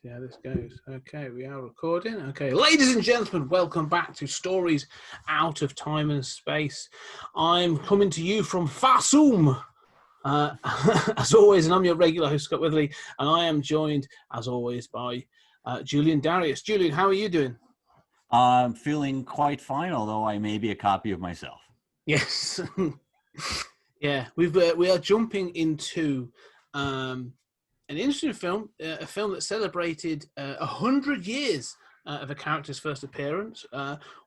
See how this goes. Okay, we are recording. Okay, ladies and gentlemen, welcome back to Stories Out of Time and Space. I'm coming to you from Farsum, as always, and I'm your regular host, Scott Witherley, and I am joined, as always, by Julian Darius. Julian, how are you doing? I'm feeling quite fine, although I may be a copy of myself. Yes. Yeah, we are jumping into an interesting film, a film that celebrated 100 years of a character's first appearance,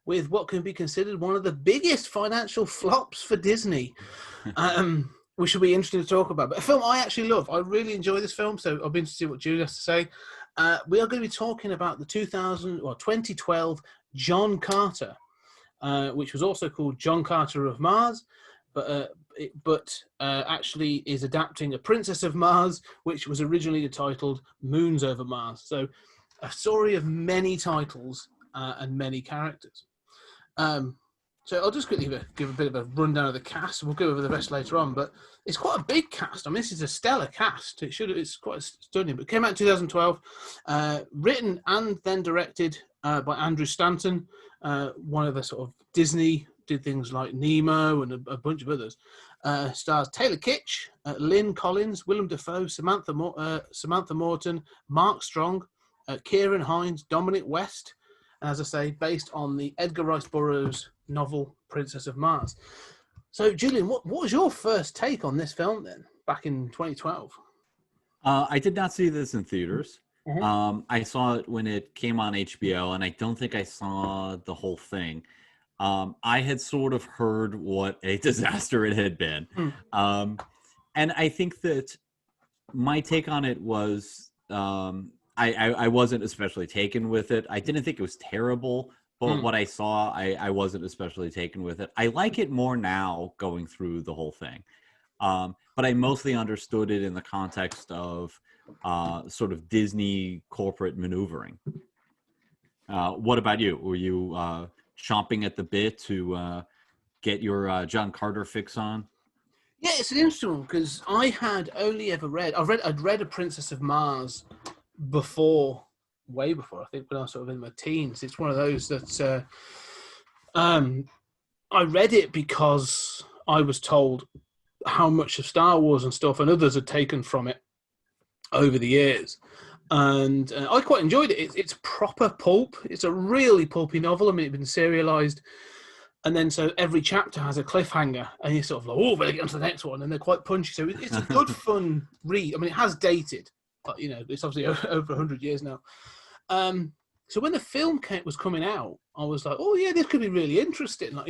with what can be considered one of the biggest financial flops for Disney, which will be interesting to talk about. But a film I actually love. I really enjoy this film, so I'll be interested to see what Julie has to say. We are going to be talking about the 2012 John Carter, which was also called John Carter of Mars, but actually is adapting A Princess of Mars, which was originally titled Moons Over Mars. So a story of many titles and many characters. So I'll just quickly give a bit of a rundown of the cast. We'll go over the rest later on, but it's quite a big cast. I mean, this is a stellar cast. It's quite stunning, but it came out in 2012, written and then directed by Andrew Stanton, one of the sort of Disney, did things like Nemo and a bunch of others. Stars Taylor Kitsch, Lynn Collins, Willem Dafoe, Samantha Morton, Mark Strong, Kieran Hines, Dominic West, and as I say, based on the Edgar Rice Burroughs novel Princess of Mars. So, Julian, what was your first take on this film then, back in 2012? I did not see this in theaters. Mm-hmm. I saw it when it came on HBO, and I don't think I saw the whole thing. I had sort of heard what a disaster it had been. And I think that my take on it was I wasn't especially taken with it. I didn't think it was terrible, but what I saw, I wasn't especially taken with it. I like it more now going through the whole thing. But I mostly understood it in the context of sort of Disney corporate maneuvering. What about you? Were you chomping at the bit to get your John Carter fix on? Yeah, it's an interesting one because I had only ever I'd read A Princess of Mars way before, I think when I was sort of in my teens. It's one of those that I read it because I was told how much of Star Wars and stuff and others had taken from it over the years. And I quite enjoyed it. It's proper pulp. It's a really pulpy novel. I mean, it's been serialized. And then so every chapter has a cliffhanger. And you're sort of like, oh, better get on to the next one. And they're quite punchy. So it's a good, fun read. I mean, it has dated. But, it's obviously over 100 years now. So when the film was coming out, I was like, oh, yeah, this could be really interesting. Like,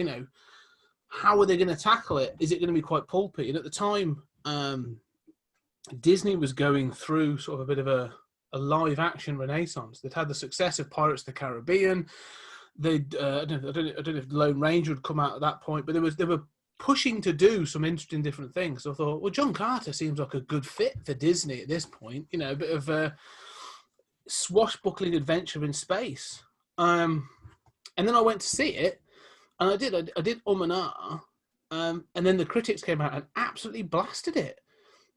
how are they going to tackle it? Is it going to be quite pulpy? And at the time, Disney was going through sort of a bit of a live action renaissance. They'd had the success of Pirates of the Caribbean. I don't know if Lone Ranger would come out at that point, but they were pushing to do some interesting different things. So I thought, well, John Carter seems like a good fit for Disney at this point. A bit of a swashbuckling adventure in space. And then I went to see it, and I did and ah, and then the critics came out and absolutely blasted it.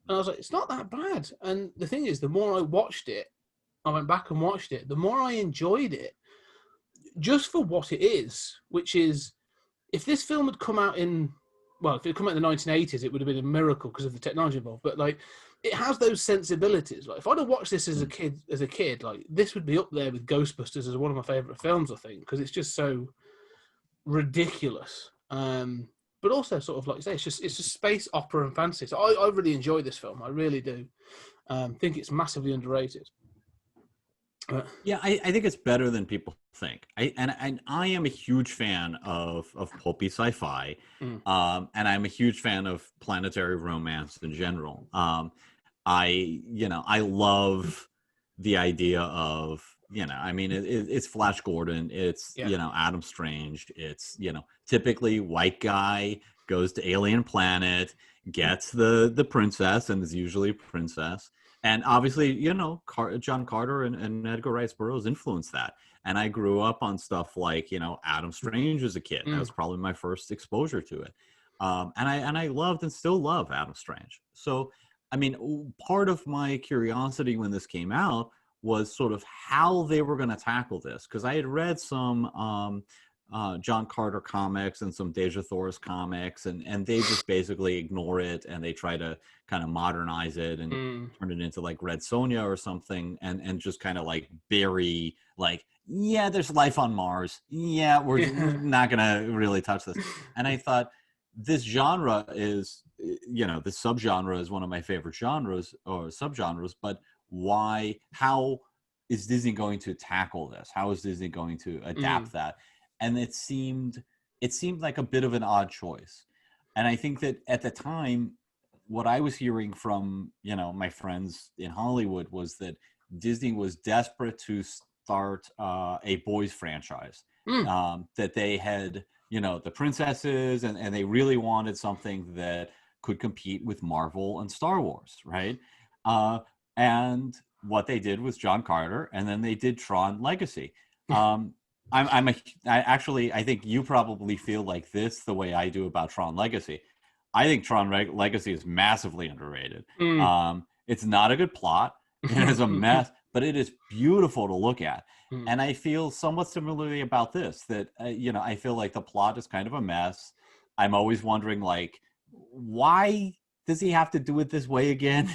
And I was like, it's not that bad. And the thing is, the more I watched it, I went back and watched it, the more I enjoyed it, just for what it is, which is, if this film had come out if it had come out in the 1980s, it would have been a miracle because of the technology involved. But like, it has those sensibilities. Like, if I'd have watched this as a kid, like, this would be up there with Ghostbusters as one of my favorite films, I think, because it's just so ridiculous. But also sort of like you say, it's just space opera and fantasy. So I really enjoy this film. I really do. Think it's massively underrated. Yeah, I think it's better than people think. I am a huge fan of pulpy sci-fi, and I'm a huge fan of planetary romance in general. I love the idea of, I mean, it's Flash Gordon, it's, Adam Strange, it's, typically white guy goes to alien planet, gets the princess, and is usually a princess. And obviously, John Carter and Edgar Rice Burroughs influenced that. And I grew up on stuff like, Adam Strange as a kid. That was probably my first exposure to it. And I loved and still love Adam Strange. So, I mean, part of my curiosity when this came out was sort of how they were going to tackle this, because I had read some John Carter comics and some Deja Thoris comics, and they just basically ignore it and they try to kind of modernize it and turn it into like Red Sonja or something, and just kind of like bury like, yeah, there's life on Mars. Yeah, we're not gonna really touch this. And I thought this genre is, this subgenre is one of my favorite genres or subgenres, but how is Disney going to tackle this? How is Disney going to adapt that? And it seemed like a bit of an odd choice. And I think that at the time, what I was hearing from, my friends in Hollywood was that Disney was desperate to start a boys franchise, that they had, the princesses, and they really wanted something that could compete with Marvel and Star Wars, right? And what they did was John Carter, and then they did Tron Legacy. I think you probably feel like this the way I do about Tron Legacy. I think Tron Legacy is massively underrated. It's not a good plot. It is a mess, but it is beautiful to look at. And I feel somewhat similarly about this, that, I feel like the plot is kind of a mess. I'm always wondering, like, why does he have to do it this way again?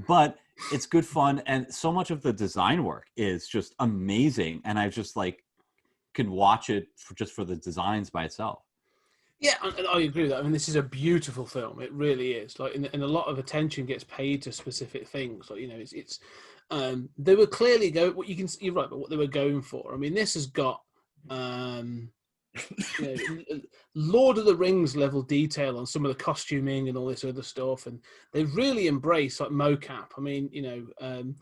But it's good fun. And so much of the design work is just amazing. And I just can watch it just for the designs by itself. Yeah, I agree with that. I mean, this is a beautiful film. It really is. And a lot of attention gets paid to specific things. It's they were clearly you're right, but what they were going for. I mean, this has got Lord of the Rings level detail on some of the costuming and all this other stuff, and they really embrace mocap. I mean, the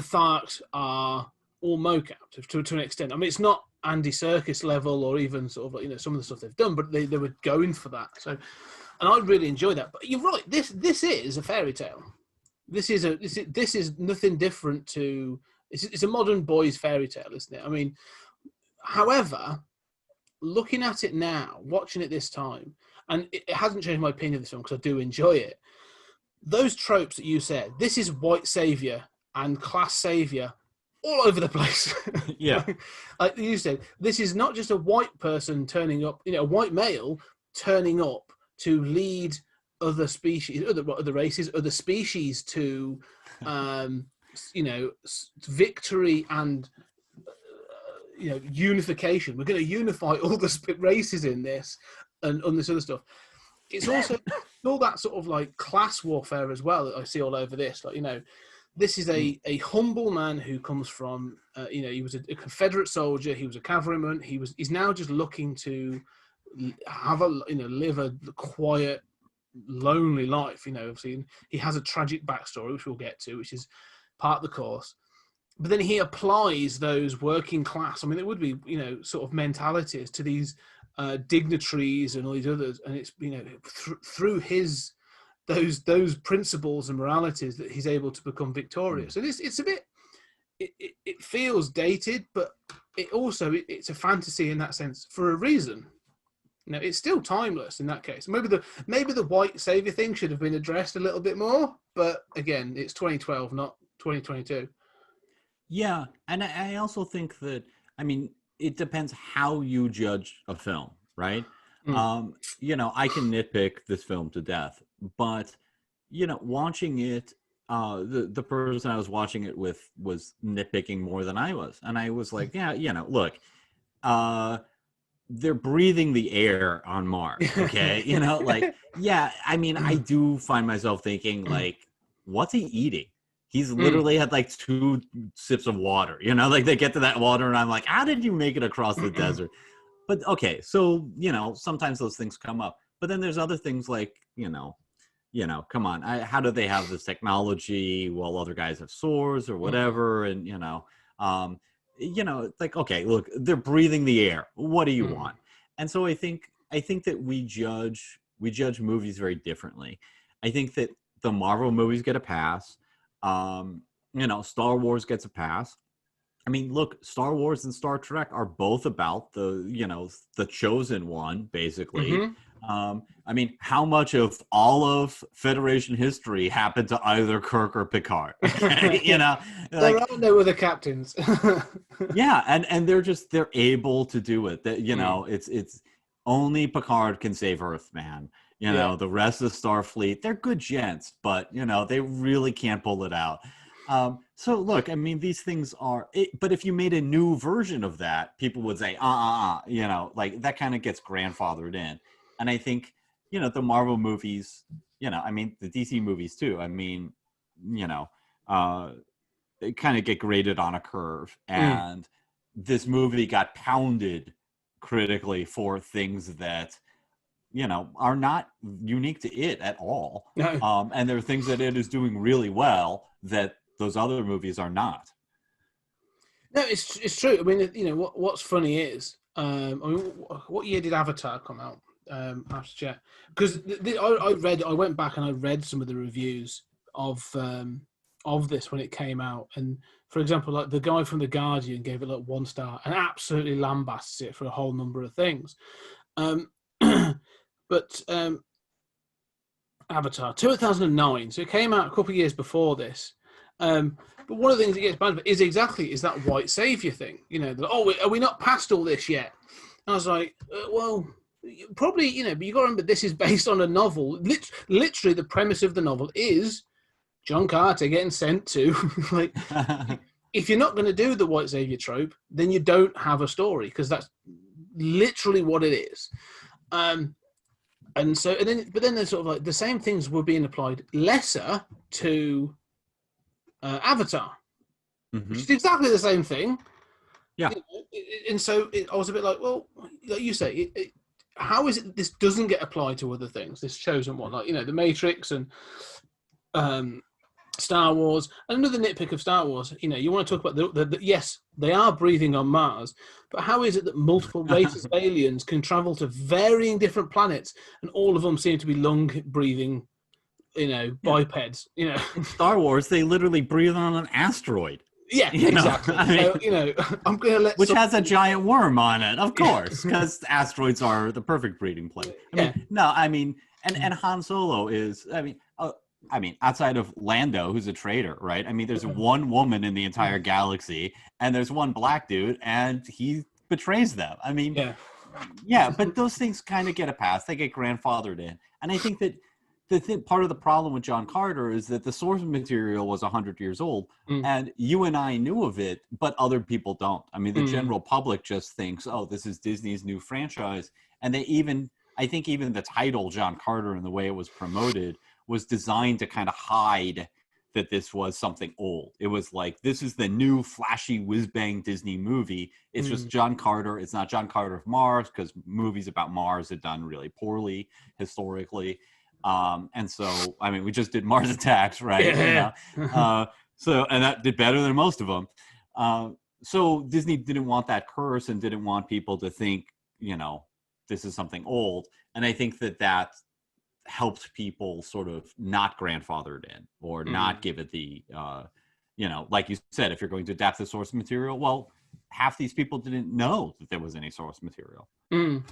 Tharks are all mocap to an extent. I mean, it's not Andy Serkis level or even sort of some of the stuff they've done, but they were going for that. So, and I really enjoy that. But you're right. This is a fairy tale. This is nothing different to. It's a modern boys' fairy tale, isn't it? I mean, however, looking at it now, watching it this time, and it hasn't changed my opinion of this film because I do enjoy it. Those tropes that you said, this is white savior and class savior all over the place. Yeah. Like you said, this is not just a white person turning up, a white male turning up to lead other species, other races, other species to, victory and, unification. We're going to unify all the races in this and on this other stuff. It's also all that sort of class warfare as well that I see all over this. This is a humble man who comes from, he was a Confederate soldier. He was a cavalryman. He's now just looking to have live a quiet, lonely life. Obviously he has a tragic backstory, which we'll get to, which is part of the course. But then he applies those working class. I mean, it would be, sort of mentalities to these dignitaries and all these others, and it's through his. Those principles and moralities that he's able to become victorious. And it's a bit, it feels dated, but it's a fantasy in that sense for a reason. It's still timeless in that case. Maybe the white savior thing should have been addressed a little bit more, but again, it's 2012, not 2022. Yeah, and I also think that, I mean, it depends how you judge a film, right? I can nitpick this film to death, but watching it, the person I was watching it with was nitpicking more than I was, and I was like, yeah, look, they're breathing the air on Mars, okay? Yeah, I mean, I do find myself thinking, what's he eating? He's literally had 2 sips of water, they get to that water and I'm like, how did you make it across the desert? But okay, so, sometimes those things come up. But then there's other things come on, how do they have this technology while other guys have swords or whatever? And, okay, look, they're breathing the air. What do you want? And so I think that we judge movies very differently. I think that the Marvel movies get a pass. Star Wars gets a pass. I mean, look, Star Wars and Star Trek are both about the chosen one, basically. Mm-hmm. I mean, how much of all of Federation history happened to either Kirk or Picard? Okay? There are no other captains. Yeah, and they're able to do it. That it's only Picard can save Earth, man. The rest of the Starfleet, they're good gents, but they really can't pull it out. So look, I mean, these things are. But if you made a new version of that, people would say, like that kind of gets grandfathered in. And I think the Marvel movies, I mean, the DC movies too. I mean, they kind of get graded on a curve, and this movie got pounded critically for things that are not unique to it at all. No. And there are things that it is doing really well that those other movies are not. No, it's true. I mean, what's funny is, I mean, what year did Avatar come out? After because I went back and I read some of the reviews of this when it came out, and for example, like the guy from The Guardian gave it like 1 star and absolutely lambasts it for a whole number of things. But Avatar 2009, so it came out a couple of years before this. But one of the things that gets banned is that white savior thing. Are we not past all this yet? And I was like, well, probably, but you got to remember this is based on a novel. Literally, the premise of the novel is John Carter getting sent to like. If you're not going to do the white savior trope, then you don't have a story, because that's literally what it is. But then there's sort of like the same things were being applied lesser to Avatar, which is exactly the same thing. Yeah. And so I was a bit like, well, like you say, how is it this doesn't get applied to other things? This chosen one, like The Matrix and Star Wars. And another nitpick of Star Wars, you want to talk about the yes, they are breathing on Mars, but how is it that multiple races of aliens can travel to varying different planets and all of them seem to be lung-breathing, bipeds? In Star Wars, they literally breathe on an asteroid. Yeah, exactly. So, I'm going to let... Which has a giant worm on it, of course, because asteroids are the perfect breeding place. And Han Solo is, outside of Lando, who's a traitor, right? I mean, there's one woman in the entire galaxy, and there's one black dude, and he betrays them. I mean, yeah, but those things kind of get a pass. They get grandfathered in. And I think that part of the problem with John Carter is that the source material was 100 years old, and you and I knew of it, but other people don't. I mean, the general public just thinks, oh, this is Disney's new franchise. And I think even the title John Carter and the way it was promoted was designed to kind of hide that this was something old. It was like, this is the new flashy whiz-bang Disney movie. It's just John Carter. It's not John Carter of Mars, because movies about Mars have done really poorly historically. And so, I mean, we just did Mars Attacks, right? Yeah. And that did better than most of them. So Disney didn't want that curse and didn't want people to think, this is something old. And I think that helped people sort of not grandfathered in or not give it the, like you said, if you're going to adapt the source material, well, half these people didn't know that there was any source material. And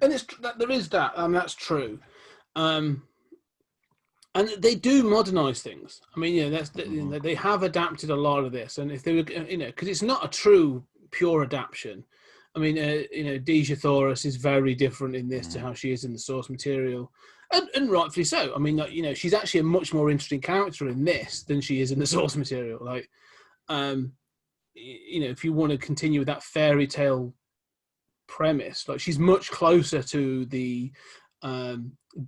there is that, and that's true. And they do modernize things. I mean, they have adapted a lot of this, and if they were, because it's not a true pure adaptation. I mean, Dejah Thoris is very different in this to how she is in the source material, and rightfully so. I mean, she's actually a much more interesting character in this than she is in the source material. Like, if you want to continue with that fairy tale premise, like she's much closer to the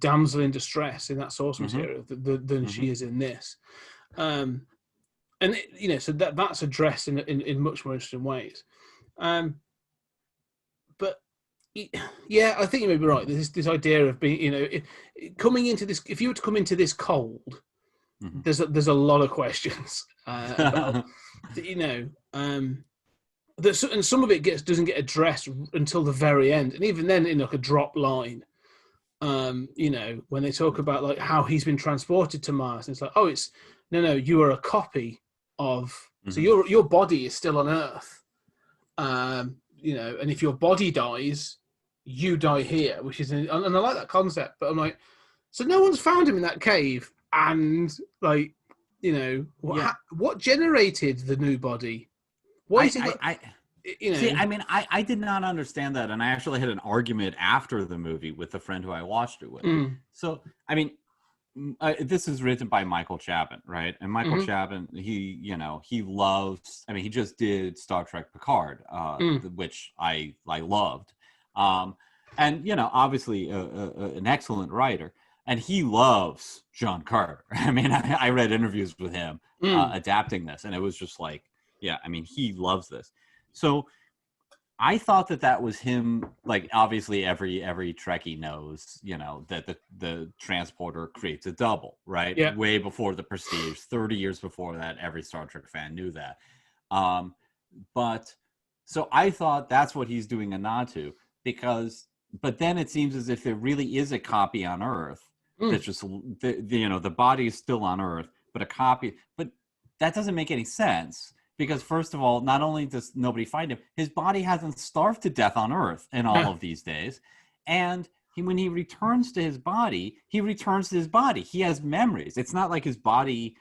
damsel in distress in that source material than she is in this, and so that's addressed in much more interesting ways. But yeah, I think you may be right. There's this idea of being, coming into this. If you were to come into this cold, there's a lot of questions about, and some of it doesn't get addressed until the very end, and even then in like a drop line. When they talk about like how he's been transported to Mars, and it's like, oh, no, you are a copy of So your body is still on Earth, you know, and if your body dies, you die here, which is, and I like that concept. But I'm like, so no one's found him in that cave, and like, you know, what generated the new body? What is it? You know, see, I mean, I did not understand that, and I actually had an argument after the movie with a friend who I watched it with. So, I mean, this is written by Michael Chabon, right? And Michael Chabon, he loves. I mean, he just did Star Trek Picard, which I loved, and you know, obviously an excellent writer, and he loves John Carter. I mean, I read interviews with him adapting this, and it was just like, yeah, I mean, he loves this. So I thought that was him. Like, obviously, every Trekkie knows, you know, that the transporter creates a double, right? Yeah. Way before the Prestige, 30 years before that, every Star Trek fan knew that. But so I thought that's what he's doing a nod to, but then it seems as if there really is a copy on Earth that's just, you know, the body is still on Earth, but a copy. But that doesn't make any sense. Because first of all, not only does nobody find him, his body hasn't starved to death on Earth in all of these days. And when he returns to his body, he returns to his body. He has memories. It's not like his body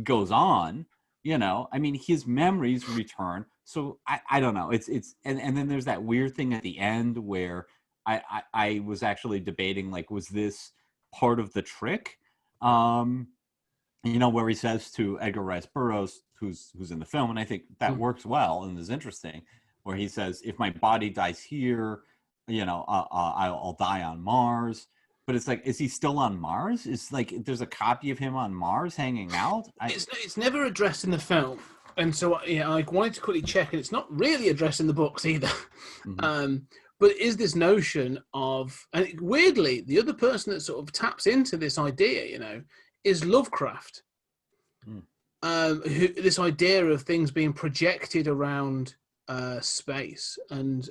goes on, you know. I mean, his memories return. So I don't know. It's and then there's that weird thing at the end where I was actually debating, like, was this part of the trick? You know, where he says to Edgar Rice Burroughs, who's in the film, and I think that works well and is interesting, where he says, if my body dies here, you know, I'll die on Mars. But it's like, is he still on Mars? It's like, there's a copy of him on Mars hanging out? It's never addressed in the film. And so, yeah, I wanted to quickly check, and it's not really addressed in the books either. But is this notion of, and weirdly, the other person that sort of taps into this idea, you know, is Lovecraft. This idea of things being projected around space, and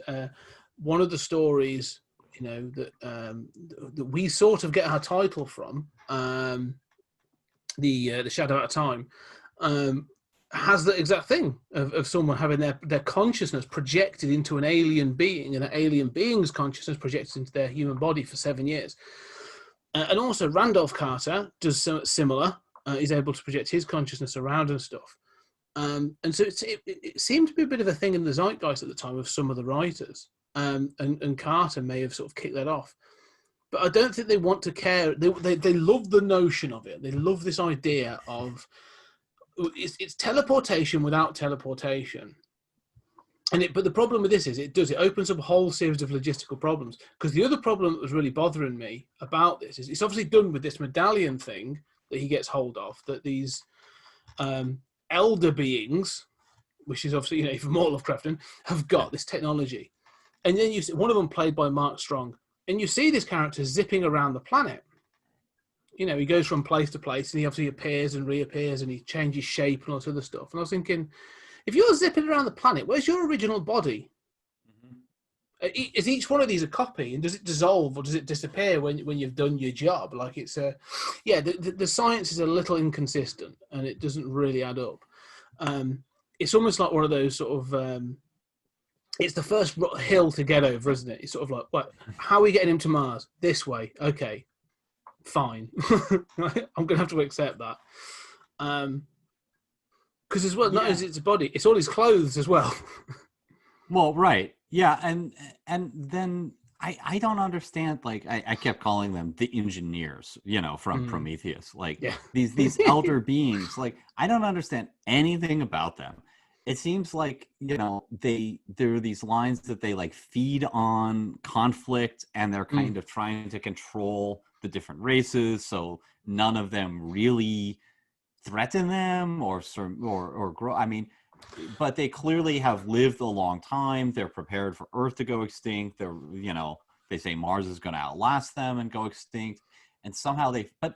one of the stories, you know, that we sort of get our title from, the Shadow Out of Time, has the exact thing of someone having their consciousness projected into an alien being, and an alien being's consciousness projected into their human body for 7 years. And also Randolph Carter does similar. He's able to project his consciousness around and stuff. And so it seemed to be a bit of a thing in the zeitgeist at the time of some of the writers. And Carter may have sort of kicked that off. But I don't think they want to care. They love the notion of it. They love this idea of it's teleportation without teleportation. But the problem with this is it opens up a whole series of logistical problems. Because the other problem that was really bothering me about this is it's obviously done with this medallion thing that he gets hold of, that these elder beings, which is obviously, you know, even more Lovecraftian, have got this technology. And then you see one of them played by Mark Strong, and you see this character zipping around the planet. You know, he goes from place to place, and he obviously appears and reappears, and he changes shape and all this other stuff. And I was thinking, if you're zipping around the planet, where's your original body? Is each one of these a copy, and does it dissolve or does it disappear when you've done your job? Like, it's the science is a little inconsistent, and it doesn't really add up. It's almost like one of those sort of it's the first hill to get over, isn't it? It's sort of like, what? How are we getting him to Mars? This way, okay, fine. I'm gonna have to accept that. Because as well, not only it's a body, it's all his clothes as well. Well, right. Yeah, and then I don't understand, like, I kept calling them the engineers, you know, from Prometheus. Like, these elder beings, like, I don't understand anything about them. It seems like, you know, there are these lines that they, like, feed on conflict, and they're kind of trying to control the different races, so none of them really threaten them or grow. I mean, but they clearly have lived a long time. They're prepared for Earth to go extinct. They're, you know, they say Mars is going to outlast them and go extinct. And somehow but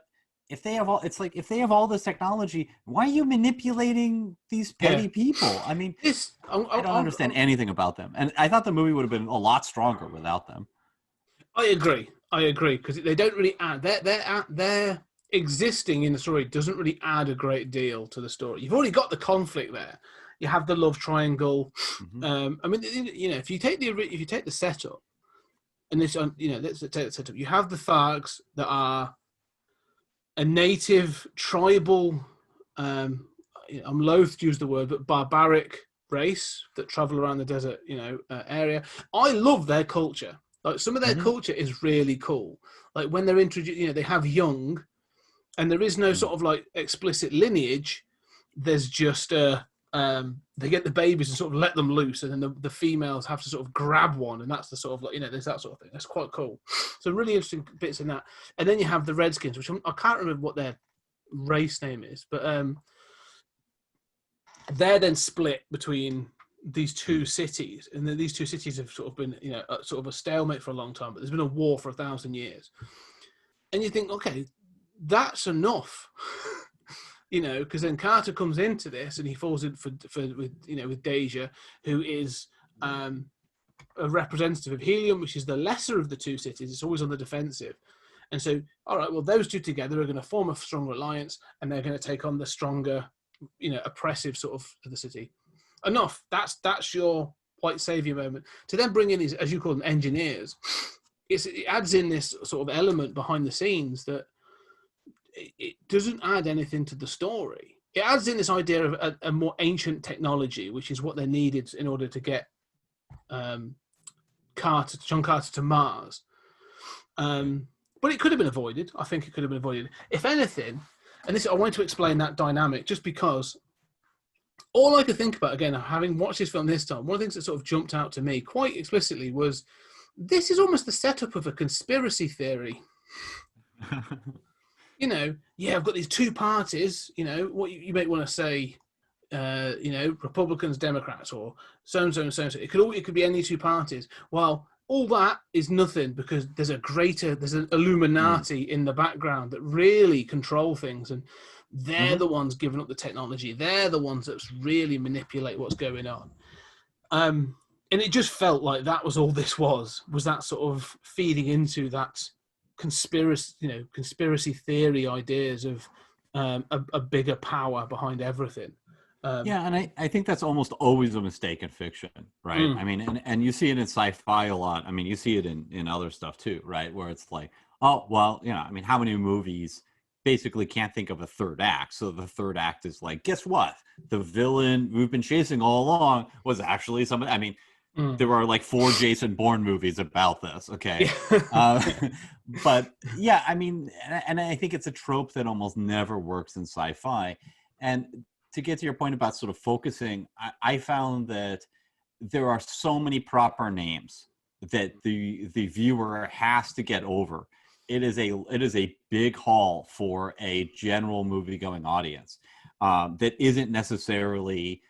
if they have if they have all this technology, why are you manipulating these petty people? I mean, I don't understand anything about them. And I thought the movie would have been a lot stronger without them. I agree. Because they don't really add. They're existing in the story doesn't really add a great deal to the story. You've already got the conflict there. You have the love triangle. I mean, you know, if you take the setup, and this, you know, let's take the setup. You have the Thargs that are a native tribal. I'm loath to use the word, but barbaric race that travel around the desert, you know, area. I love their culture. Like some of their culture is really cool. Like when they're introduced, you know, they have young, and there is no sort of like explicit lineage. There's just they get the babies and sort of let them loose, and then the females have to sort of grab one, and that's the sort of like, you know, there's that sort of thing. That's quite cool. So really interesting bits in that. And then you have the Redskins, which I can't remember what their race name is, but they're then split between these two cities, and then these two cities have sort of been, you know, sort of a stalemate for a long time, but there's been a war for 1,000 years. And you think, okay, that's enough. You know, because then Carter comes into this and he falls in with Deja, who is a representative of Helium, which is the lesser of the two cities. It's always on the defensive. And so, all right, well, those two together are going to form a stronger alliance, and they're going to take on the stronger, you know, oppressive sort of the city. Enough. That's your white savior moment. To then bring in these, as you call them, engineers, it adds in this sort of element behind the scenes that it doesn't add anything to the story. It adds in this idea of a more ancient technology, which is what they needed in order to get John Carter to Mars. But it could have been avoided. I think it could have been avoided. If anything, and this, I wanted to explain that dynamic just because all I could think about, again, having watched this film this time, one of the things that sort of jumped out to me quite explicitly was this is almost the setup of a conspiracy theory. You know, yeah, I've got these two parties, you know, what you may want to say, you know, Republicans, Democrats, or so-and-so and so-and-so. It could be any two parties. Well, all that is nothing because there's an Illuminati in the background that really control things, and they're the ones giving up the technology. They're the ones that really manipulate what's going on. And it just felt like that was all this was that sort of feeding into that conspiracy theory ideas of a bigger power behind everything. Yeah, and I think that's almost always a mistake in fiction, right? I mean, and you see it in sci-fi a lot. I mean, you see it in other stuff too, right? Where it's like, oh, well, you know, I mean, how many movies basically can't think of a third act? So the third act is like, guess what? The villain we've been chasing all along was actually somebody. I mean, there are like 4 Jason Bourne movies about this, okay? But yeah, I mean, and I think it's a trope that almost never works in sci-fi. And to get to your point about sort of focusing, I found that there are so many proper names that the viewer has to get over. It is a big haul for a general movie-going audience that isn't necessarily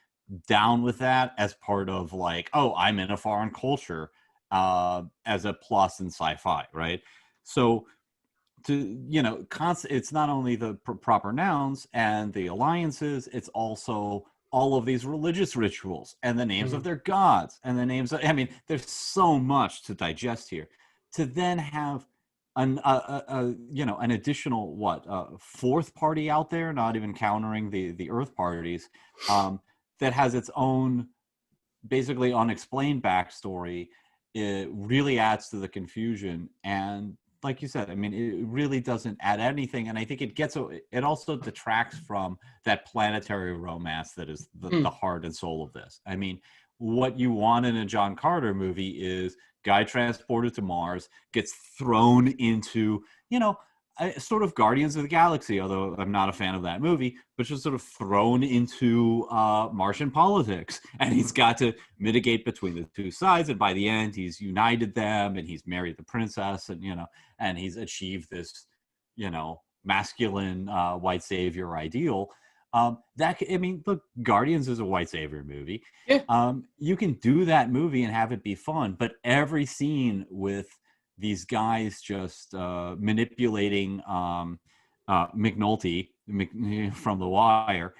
down with that as part of like, oh, I'm in a foreign culture as a plus in sci-fi, right? So it's not only the proper nouns and the alliances, it's also all of these religious rituals and the names of their gods and the names of, I mean, there's so much to digest here. To then have an additional fourth party out there, not even countering the Earth parties, that has its own basically unexplained backstory, it really adds to the confusion. And like you said, I mean, it really doesn't add anything. And I think it also detracts from that planetary romance that is the heart and soul of this. I mean, what you want in a John Carter movie is guy transported to Mars, gets thrown into, sort of Guardians of the Galaxy, although I'm not a fan of that movie, but just sort of thrown into Martian politics. And he's got to mitigate between the two sides. And by the end, he's united them and he's married the princess and, and he's achieved this, masculine white savior ideal. Look, Guardians is a white savior movie. Yeah. You can do that movie and have it be fun, but every scene with these guys just manipulating McNulty from The Wire,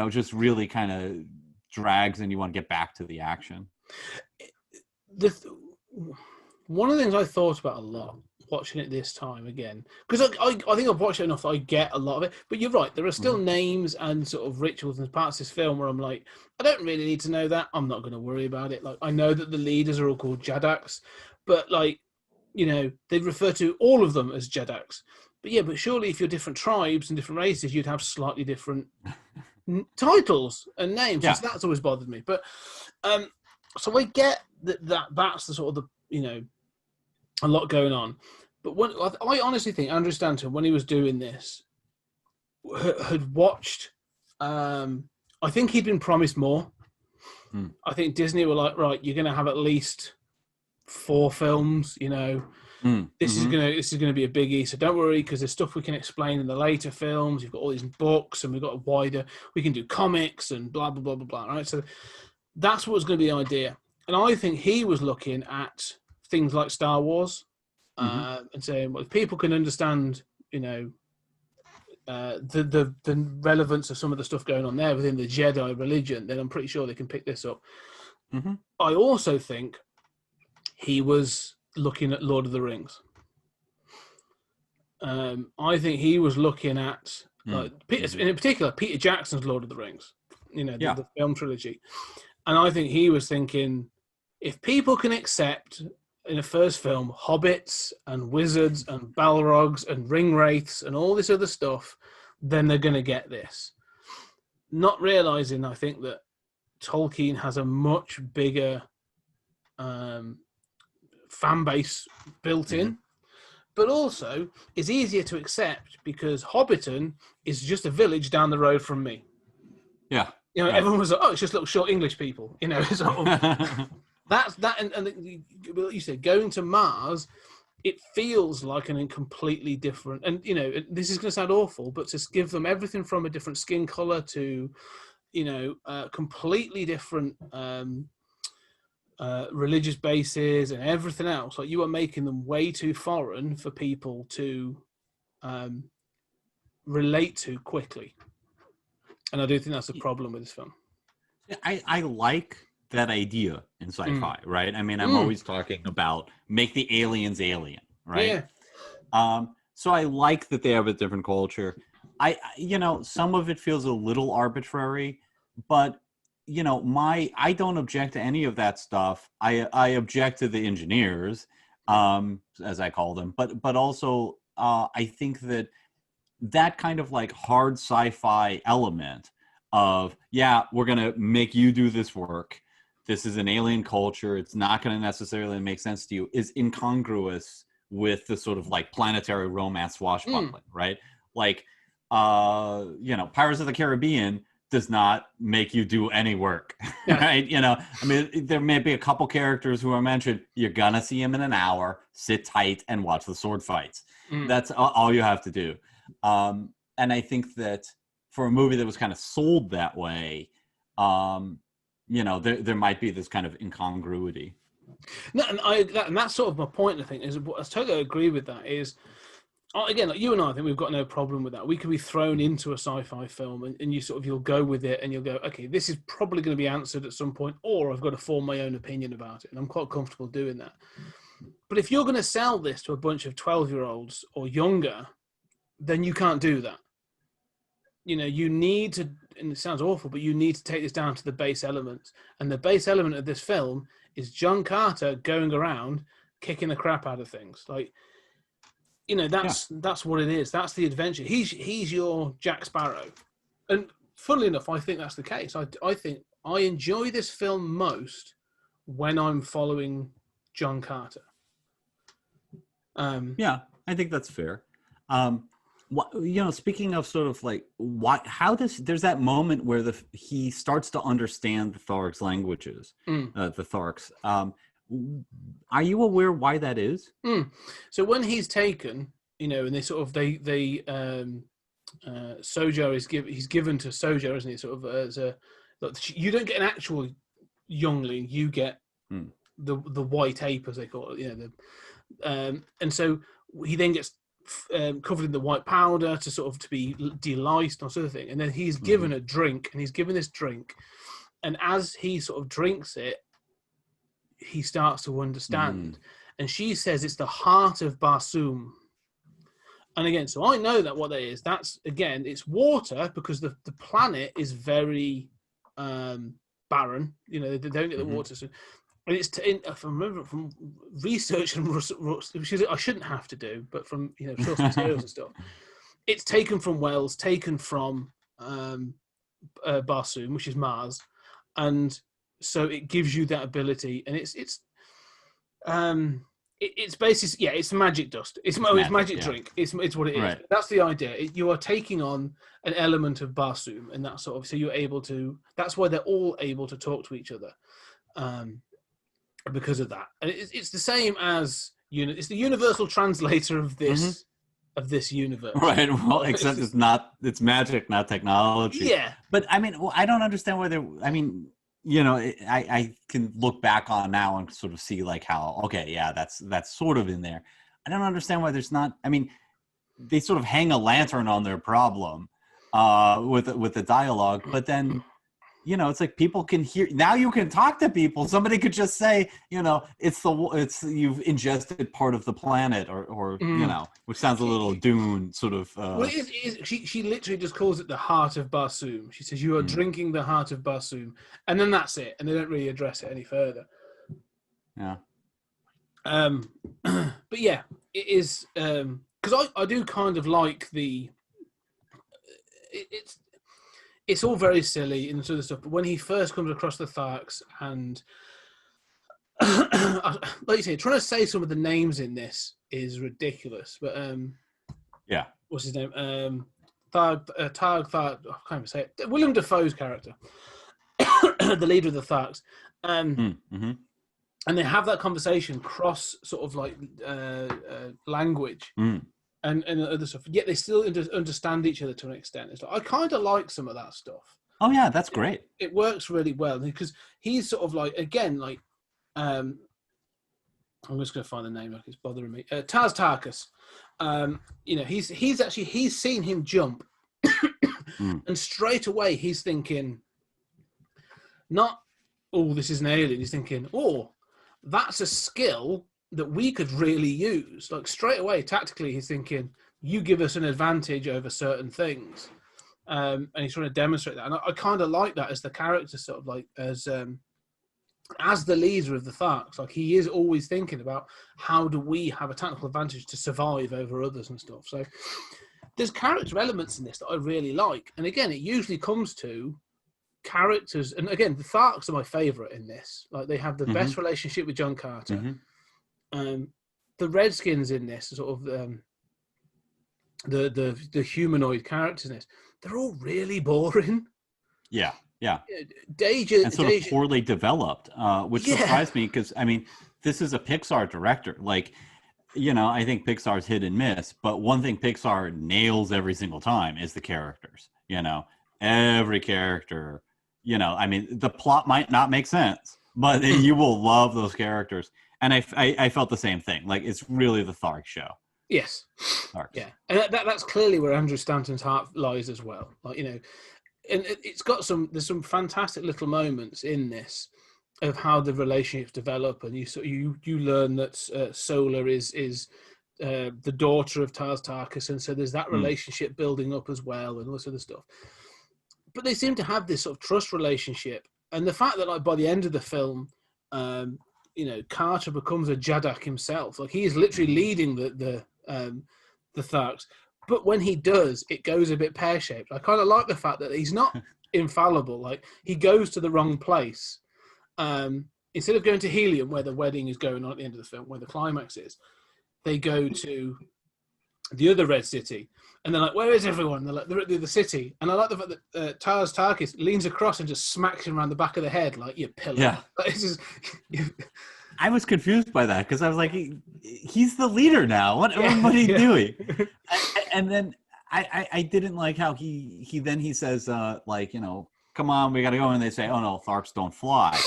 just really kind of drags, and you want to get back to the action. One of the things I thought about a lot watching it this time again, because I think I've watched it enough that I get a lot of it. But you're right, there are still names and sort of rituals and parts of this film where I'm like, I don't really need to know that. I'm not going to worry about it. Like, I know that the leaders are all called Jaddaks, but like, you know, they refer to all of them as Jaddaks. But yeah, but surely if you're different tribes and different races, you'd have slightly different titles and names. Yeah. So that's always bothered me. But so I get that's the sort of the, you know, a lot going on. But when, I honestly think Andrew Stanton, when he was doing this, had watched. I think he'd been promised more. I think Disney were like, right, you're going to have at least 4 films. You know, this is gonna be a biggie. So don't worry, because there's stuff we can explain in the later films. You've got all these books, and we've got a wider. We can do comics and blah blah blah blah blah. Right, so that's what was going to be the idea. And I think he was looking at things like Star Wars. And saying, well, if people can understand, you know, the relevance of some of the stuff going on there within the Jedi religion, then I'm pretty sure they can pick this up. I also think he was looking at Lord of the Rings. I think he was looking at, in particular, Peter Jackson's Lord of the Rings, you know, the film trilogy. And I think he was thinking, if people can accept in the first film hobbits and wizards and balrogs and ring wraiths and all this other stuff, then they're going to get this. Not realizing, I think, that Tolkien has a much bigger fan base built in, but also is easier to accept because Hobbiton is just a village down the road from me. Yeah. You know, everyone was like, oh, it's just little short English people, you know. Sort of, that's that, and you said going to Mars, it feels like an completely different. And you know, this is going to sound awful, but to give them everything from a different skin color to, you know, completely different religious bases and everything else, like you are making them way too foreign for people to relate to quickly. And I do think that's a problem with this film. I like that idea in sci-fi, right? I mean, I'm always talking about make the aliens alien, right? Yeah. So I like that they have a different culture. You know, some of it feels a little arbitrary, but you know, I don't object to any of that stuff. I object to the engineers, as I call them, but also I think that kind of like hard sci-fi element of, yeah, we're going to make you do this work. This is an alien culture. It's not going to necessarily make sense to you, is incongruous with the sort of like planetary romance swashbuckling, right? Like, you know, Pirates of the Caribbean does not make you do any work, right? You know, I mean, there may be a couple characters who are mentioned. You're going to see them in an hour, sit tight and watch the sword fights. That's all you have to do. And I think that for a movie that was kind of sold that way, you know, there might be this kind of incongruity. No, and that's sort of my point. I think is I totally agree with that. Is again, like you and I think we've got no problem with that. We could be thrown into a sci-fi film, and you'll go with it, and you'll go, okay, this is probably going to be answered at some point, or I've got to form my own opinion about it, and I'm quite comfortable doing that. But if you're going to sell this to a bunch of 12-year-olds or younger, then you can't do that. You know, you need to, and it sounds awful, but you need to take this down to the base elements. And the base element of this film is John Carter going around kicking the crap out of things. Like, you know, that's what it is. That's the adventure. He's your Jack Sparrow. And funnily enough, I think that's the case. I think I enjoy this film most when I'm following John Carter. Yeah, I think that's fair. You know, speaking of sort of like there's that moment where he starts to understand the Tharks languages, the Tharks. Are you aware why that is? So when he's taken, you know, and they sort of Sojo he's given to Sojo, isn't he? Sort of as a, you don't get an actual youngling, you get the white ape, as they call it, you know. And so he then gets covered in the white powder to be deliced or sort of thing, and then he's given a drink, and he's given this drink, and as he sort of drinks it, he starts to understand. and she says it's the heart of Barsoom. And again, so I know that what that is. That's, again, it's water, because the planet is very barren. You know, they don't get the water. So, and it's, if I remember from research, and which I shouldn't have to do, but from, you know, source materials and stuff, it's taken from Wells, taken from Barsoom, which is Mars, and so it gives you that ability. And it's basically, it's magic dust. It's magic drink. It's what it is. Right. That's the idea. You are taking on an element of Barsoom, and that sort of, so you're able to. That's why they're all able to talk to each other, because of that. And it's the same as it's the universal translator of this universe. Right. Well, except it's magic, not technology. Yeah. But I mean, I don't understand why I mean, you know, I can look back on now and sort of see like how, okay, yeah, that's sort of in there. I don't understand why there's not. I mean, they sort of hang a lantern on their problem with the dialogue, but then, you know, it's like people can hear now. You can talk to people. Somebody could just say, you know, it's you've ingested part of the planet, or you know, which sounds a little Dune sort of. Well, she literally just calls it the heart of Barsoom. She says you are drinking the heart of Barsoom, and then that's it, and they don't really address it any further. Yeah. But yeah, it is, because I do kind of like the. It's all very silly and sort of stuff, but when he first comes across the Tharks, and like you say, trying to say some of the names in this is ridiculous. But yeah, what's his name? Tharg. I can't even say it. Willem Dafoe's character, the leader of the Tharks, and they have that conversation cross sort of like language. And other stuff, yet they still understand each other to an extent. It's like, I kind of like some of that stuff. Oh yeah, that's great. It works really well, because he's sort of like, again, like, I'm just going to find the name, like it's bothering me. Taz Tarkas. You know, he's seen him jump, and straight away he's thinking, not, oh, this is an alien. He's thinking, oh, that's a skill that we could really use. Like, straight away, tactically, he's thinking, you give us an advantage over certain things. And he's trying to demonstrate that. And I kind of like that as the character, sort of like, as the leader of the Tharks. Like, he is always thinking about, how do we have a tactical advantage to survive over others and stuff. So there's character elements in this that I really like. And again, it usually comes to characters. And again, the Tharks are my favourite in this. Like, they have the best relationship with John Carter. The Redskins in this, sort of the humanoid characters in this, they're all really boring. Yeah. Deja, and sort of poorly developed, which surprised me, because I mean, this is a Pixar director. Like, you know, I think Pixar's hit and miss, but one thing Pixar nails every single time is the characters. You know, every character. You know, I mean, the plot might not make sense, but you will love those characters. And I felt the same thing. Like, it's really the Thark show. Yes. Tharks. Yeah. And that's clearly where Andrew Stanton's heart lies as well. Like, you know, and it's got there's some fantastic little moments in this of how the relationships develop, and you learn that Solar is the daughter of Taz Tarkas, and so there's that relationship building up as well, and all this other stuff. But they seem to have this sort of trust relationship, and the fact that, like, by the end of the film, you know, Carter becomes a Jadak himself. Like, he is literally leading the Tharks. But when he does, it goes a bit pear-shaped. I kind of like the fact that he's not infallible. Like, he goes to the wrong place. Instead of going to Helium, where the wedding is going on at the end of the film, where the climax is, they go to the other Red City. And they're like, where is everyone? They're like, they're at the city. And I like the fact that Taz Tarkas leans across and just smacks him around the back of the head, like, you pillar. Yeah. Like, it's just, I was confused by that, because I was like, he's the leader now. What are you doing? And then I didn't like how he says, like, you know, come on, we got to go. And they say, oh, no, Tharks don't fly.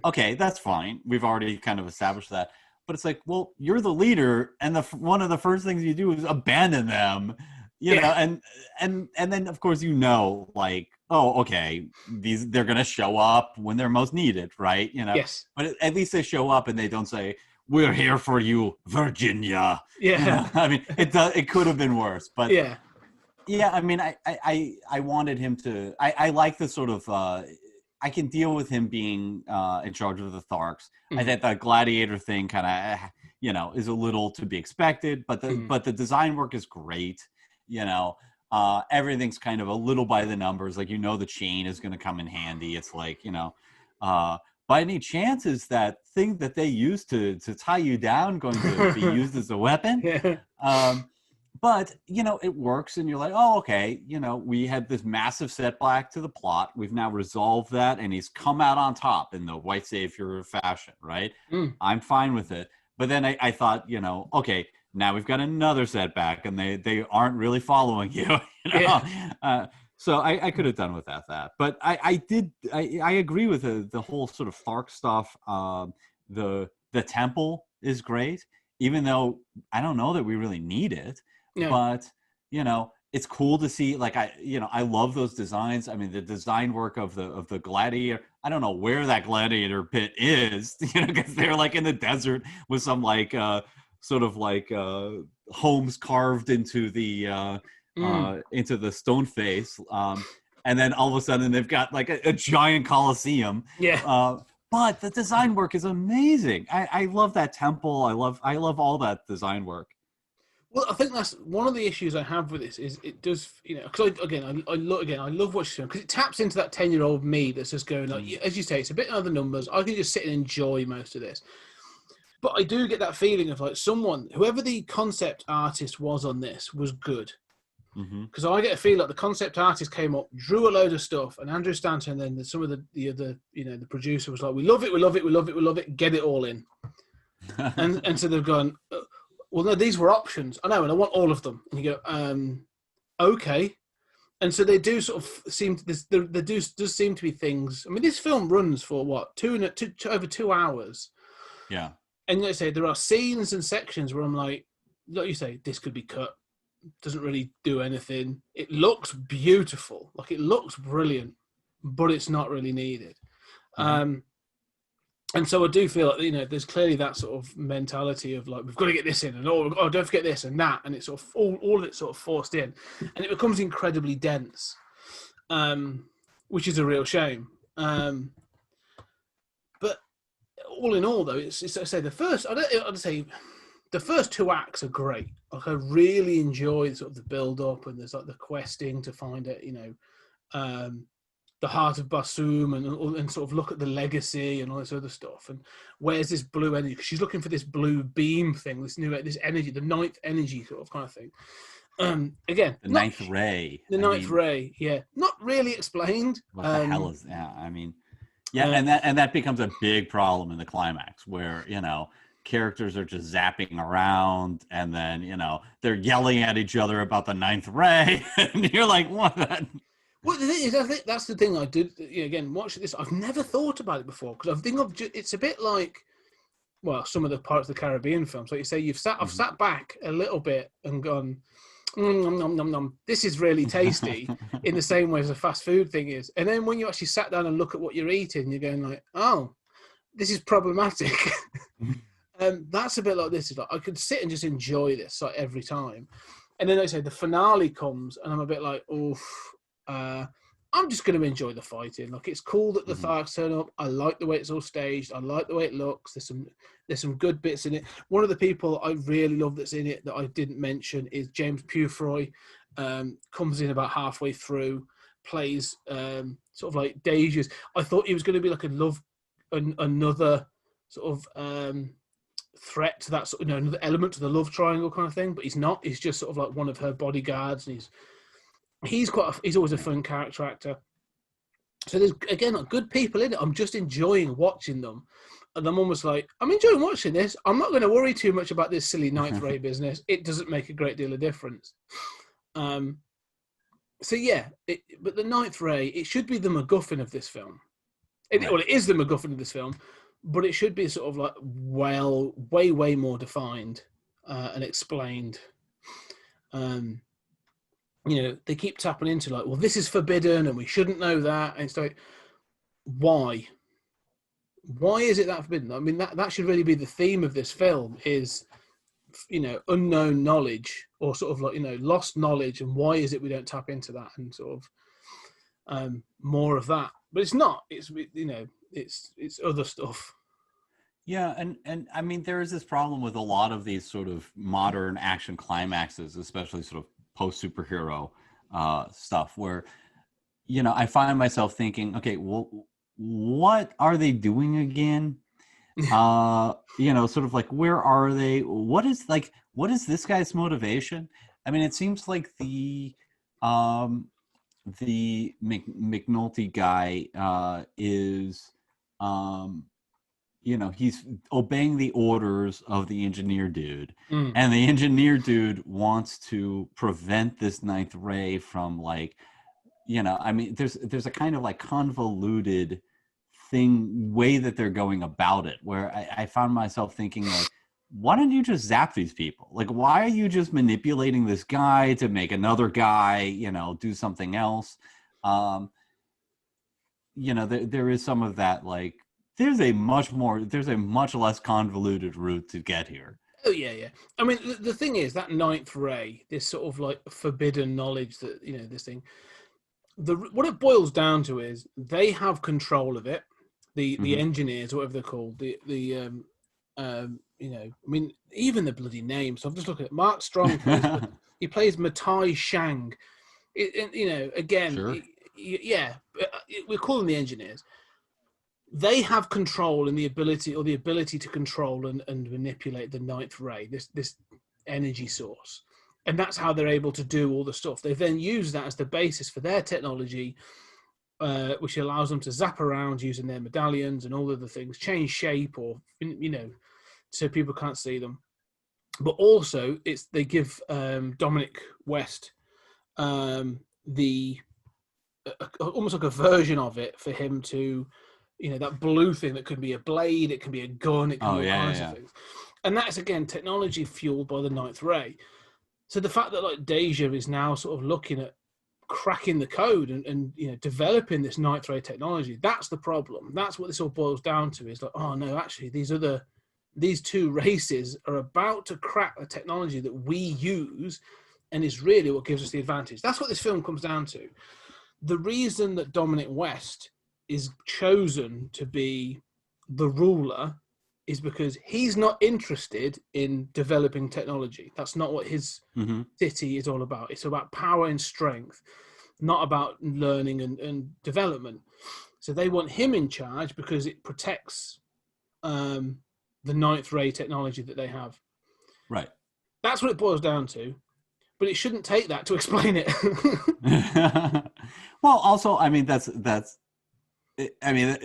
Okay, that's fine. We've already kind of established that. But it's like, well, you're the leader, and one of the first things you do is abandon them. You know, and then, of course, you know, like, oh, okay, they're going to show up when they're most needed, right? You know, yes. But at least they show up, and they don't say, we're here for you, Virginia. Yeah. I mean, it could have been worse, but Yeah. Yeah, I mean, I wanted him to. I like the sort of. I can deal with him being in charge of the Tharks. I think the gladiator thing kind of, is a little to be expected, but the design work is great. Everything's kind of a little by the numbers. Like the chain is going to come in handy. It's like by any chance is that thing that they use to tie you down going to be used as a weapon? Yeah. But, it works and you're like, oh, okay, we had this massive setback to the plot. We've now resolved that and he's come out on top in the white savior fashion, right? I'm fine with it. But then I thought, okay, now we've got another setback and they aren't really following you. Yeah. So I could have done without that. But I agree with the whole sort of Thark stuff. The temple is great, even though I don't know that we really need it. Yeah. But it's cool to see. Like I love those designs. I mean, the design work of the gladiator. I don't know where that gladiator pit is, because they're like in the desert with some like sort of like homes carved into the stone face. And then all of a sudden they've got like a giant coliseum. Yeah. But the design work is amazing. I love that temple. I love all that design work. Well, I think that's one of the issues I have with this is it does, because I love watching because it taps into that 10-year-old me that's just going like, as you say, it's a bit of the numbers. I can just sit and enjoy most of this. But I do get that feeling of like whoever the concept artist was on this was good. Because I get a feel like the concept artist came up, drew a load of stuff, and Andrew Stanton, and then some of the other, the producer was like, we love it, get it all in. and so they've gone, well, no, these were options. I know, and I want all of them. And you go, okay. And so they do sort of seem to, there does seem to be things. I mean, this film runs for what, over 2 hours. Yeah. And like I say, there are scenes and sections where I'm like you say, this could be cut. Doesn't really do anything. It looks beautiful. Like, it looks brilliant, but it's not really needed. And so I do feel like, there's clearly that sort of mentality of like, we've got to get this in, and oh, don't forget this and that. And it's sort of all of it sort of forced in, and it becomes incredibly dense, which is a real shame. But all in all, though, it's I say I'd say the first 2 acts are great. Like, I really enjoy sort of the build up, and there's like the questing to find it, the heart of Barsoom and sort of look at the legacy and all this other stuff. And where's this blue energy? Because she's looking for this blue beam thing, this energy, the ninth energy sort of kind of thing. Again, the ninth ray. The ninth ray, yeah, not really explained. What the hell is? Yeah, I mean, yeah, and that becomes a big problem in the climax where characters are just zapping around, and then they're yelling at each other about the ninth ray, and you're like, what? Well, the thing is, I think that's the thing I did. Again, watching this, I've never thought about it before because I think it's a bit like, well, some of the Pirates of the Caribbean films. Like you say, I've sat back a little bit and gone, nom, nom, nom, nom. This is really tasty in the same way as a fast food thing is. And then when you actually sat down and look at what you're eating, you're going like, oh, this is problematic. That's a bit like this. It's like I could sit and just enjoy this like every time. And then I say the finale comes and I'm a bit like, oof. I'm just going to enjoy the fighting. Like, it's cool that the Tharks turn up. I like the way it's all staged. I like the way it looks. There's some good bits in it. One of the people I really love that's in it that I didn't mention is James Purefoy. Comes in about halfway through, plays sort of like Deja's. I thought he was going to be like another sort of threat to that sort of, another element to the love triangle kind of thing, but he's not. He's just sort of like one of her bodyguards, and he's always a fun character actor. So there's, again, like, good people in it. I'm just enjoying watching them. And I'm almost like, I'm enjoying watching this. I'm not going to worry too much about this silly ninth ray business. It doesn't make a great deal of difference. So yeah, but the ninth ray, it should be the MacGuffin of this film. Well, it is the MacGuffin of this film, but it should be sort of like, well, way more defined and explained. They keep tapping into like, well, this is forbidden and we shouldn't know that. And it's like, why? why is it that forbidden? I mean, that should really be the theme of this film is, unknown knowledge or sort of like, lost knowledge, and why is it we don't tap into that and sort of more of that? But it's not. It's it's other stuff. Yeah, and I mean, there is this problem with a lot of these sort of modern action climaxes, especially sort of post superhero stuff, where I find myself thinking, okay, well, what are they doing again? Sort of like, where are they? What is this guy's motivation? I mean, it seems like the McNulty guy is he's obeying the orders of the engineer dude, and the engineer dude wants to prevent this ninth ray from, like, I mean, there's a kind of like convoluted way that they're going about it, where I found myself thinking, like, why don't you just zap these people? Like, why are you just manipulating this guy to make another guy, do something else? There is some of that, like, there's a much less convoluted route to get here. Oh yeah. I mean, the thing is that ninth ray, this sort of like forbidden knowledge that this thing. What it boils down to is they have control of it. The engineers, whatever they're called, I mean, even the bloody name. So I'm just looking at Mark Strong. He plays Matai Shang. Again, sure. We're calling the engineers. They have control and the ability to control and manipulate the ninth ray, this energy source. And that's how they're able to do all the stuff. They then use that as the basis for their technology, which allows them to zap around using their medallions and all of the things, change shape, or so people can't see them. But also, they give Dominic West almost like a version of it for him to, that blue thing that could be a blade, it can be a gun, it can be all kinds of things. And that's, again, technology fueled by the ninth ray. So the fact that, like, Deja is now sort of looking at cracking the code and developing this ninth ray technology, that's the problem. That's what this all boils down to, is like, oh no, actually these two races are about to crack the technology that we use, and is really what gives us the advantage. That's what this film comes down to. The reason that Dominic West is chosen to be the ruler is because he's not interested in developing technology. That's not what his city is all about. It's about power and strength, not about learning and development. So they want him in charge because it protects the ninth ray technology that they have. Right. That's what it boils down to. But it shouldn't take that to explain it. Well, also, I mean, that's I mean,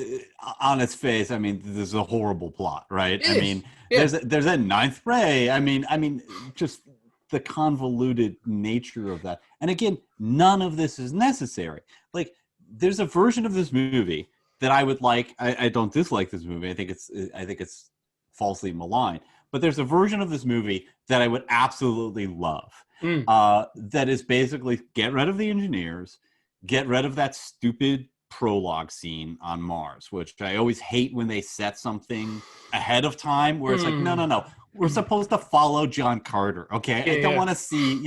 on its face, I mean, this is a horrible plot, right? I mean, there's a ninth ray. I mean, just the convoluted nature of that. And again, none of this is necessary. Like, there's a version of this movie that I would like. I don't dislike this movie. I think it's falsely maligned. But there's a version of this movie that I would absolutely love. That is basically, get rid of the engineers, get rid of that stupid prologue scene on Mars, which I always hate when they set something ahead of time where it's like, no, we're supposed to follow John Carter, okay? I don't want to see,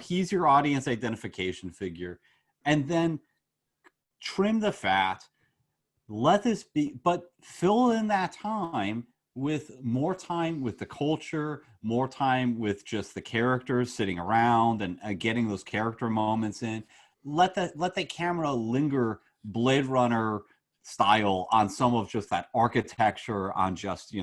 he's your audience identification figure, and then trim the fat, let this be, but fill in that time with more time with the culture, more time with just the characters sitting around and getting those character moments in. Let the camera linger Blade Runner style on some of just that architecture, on just,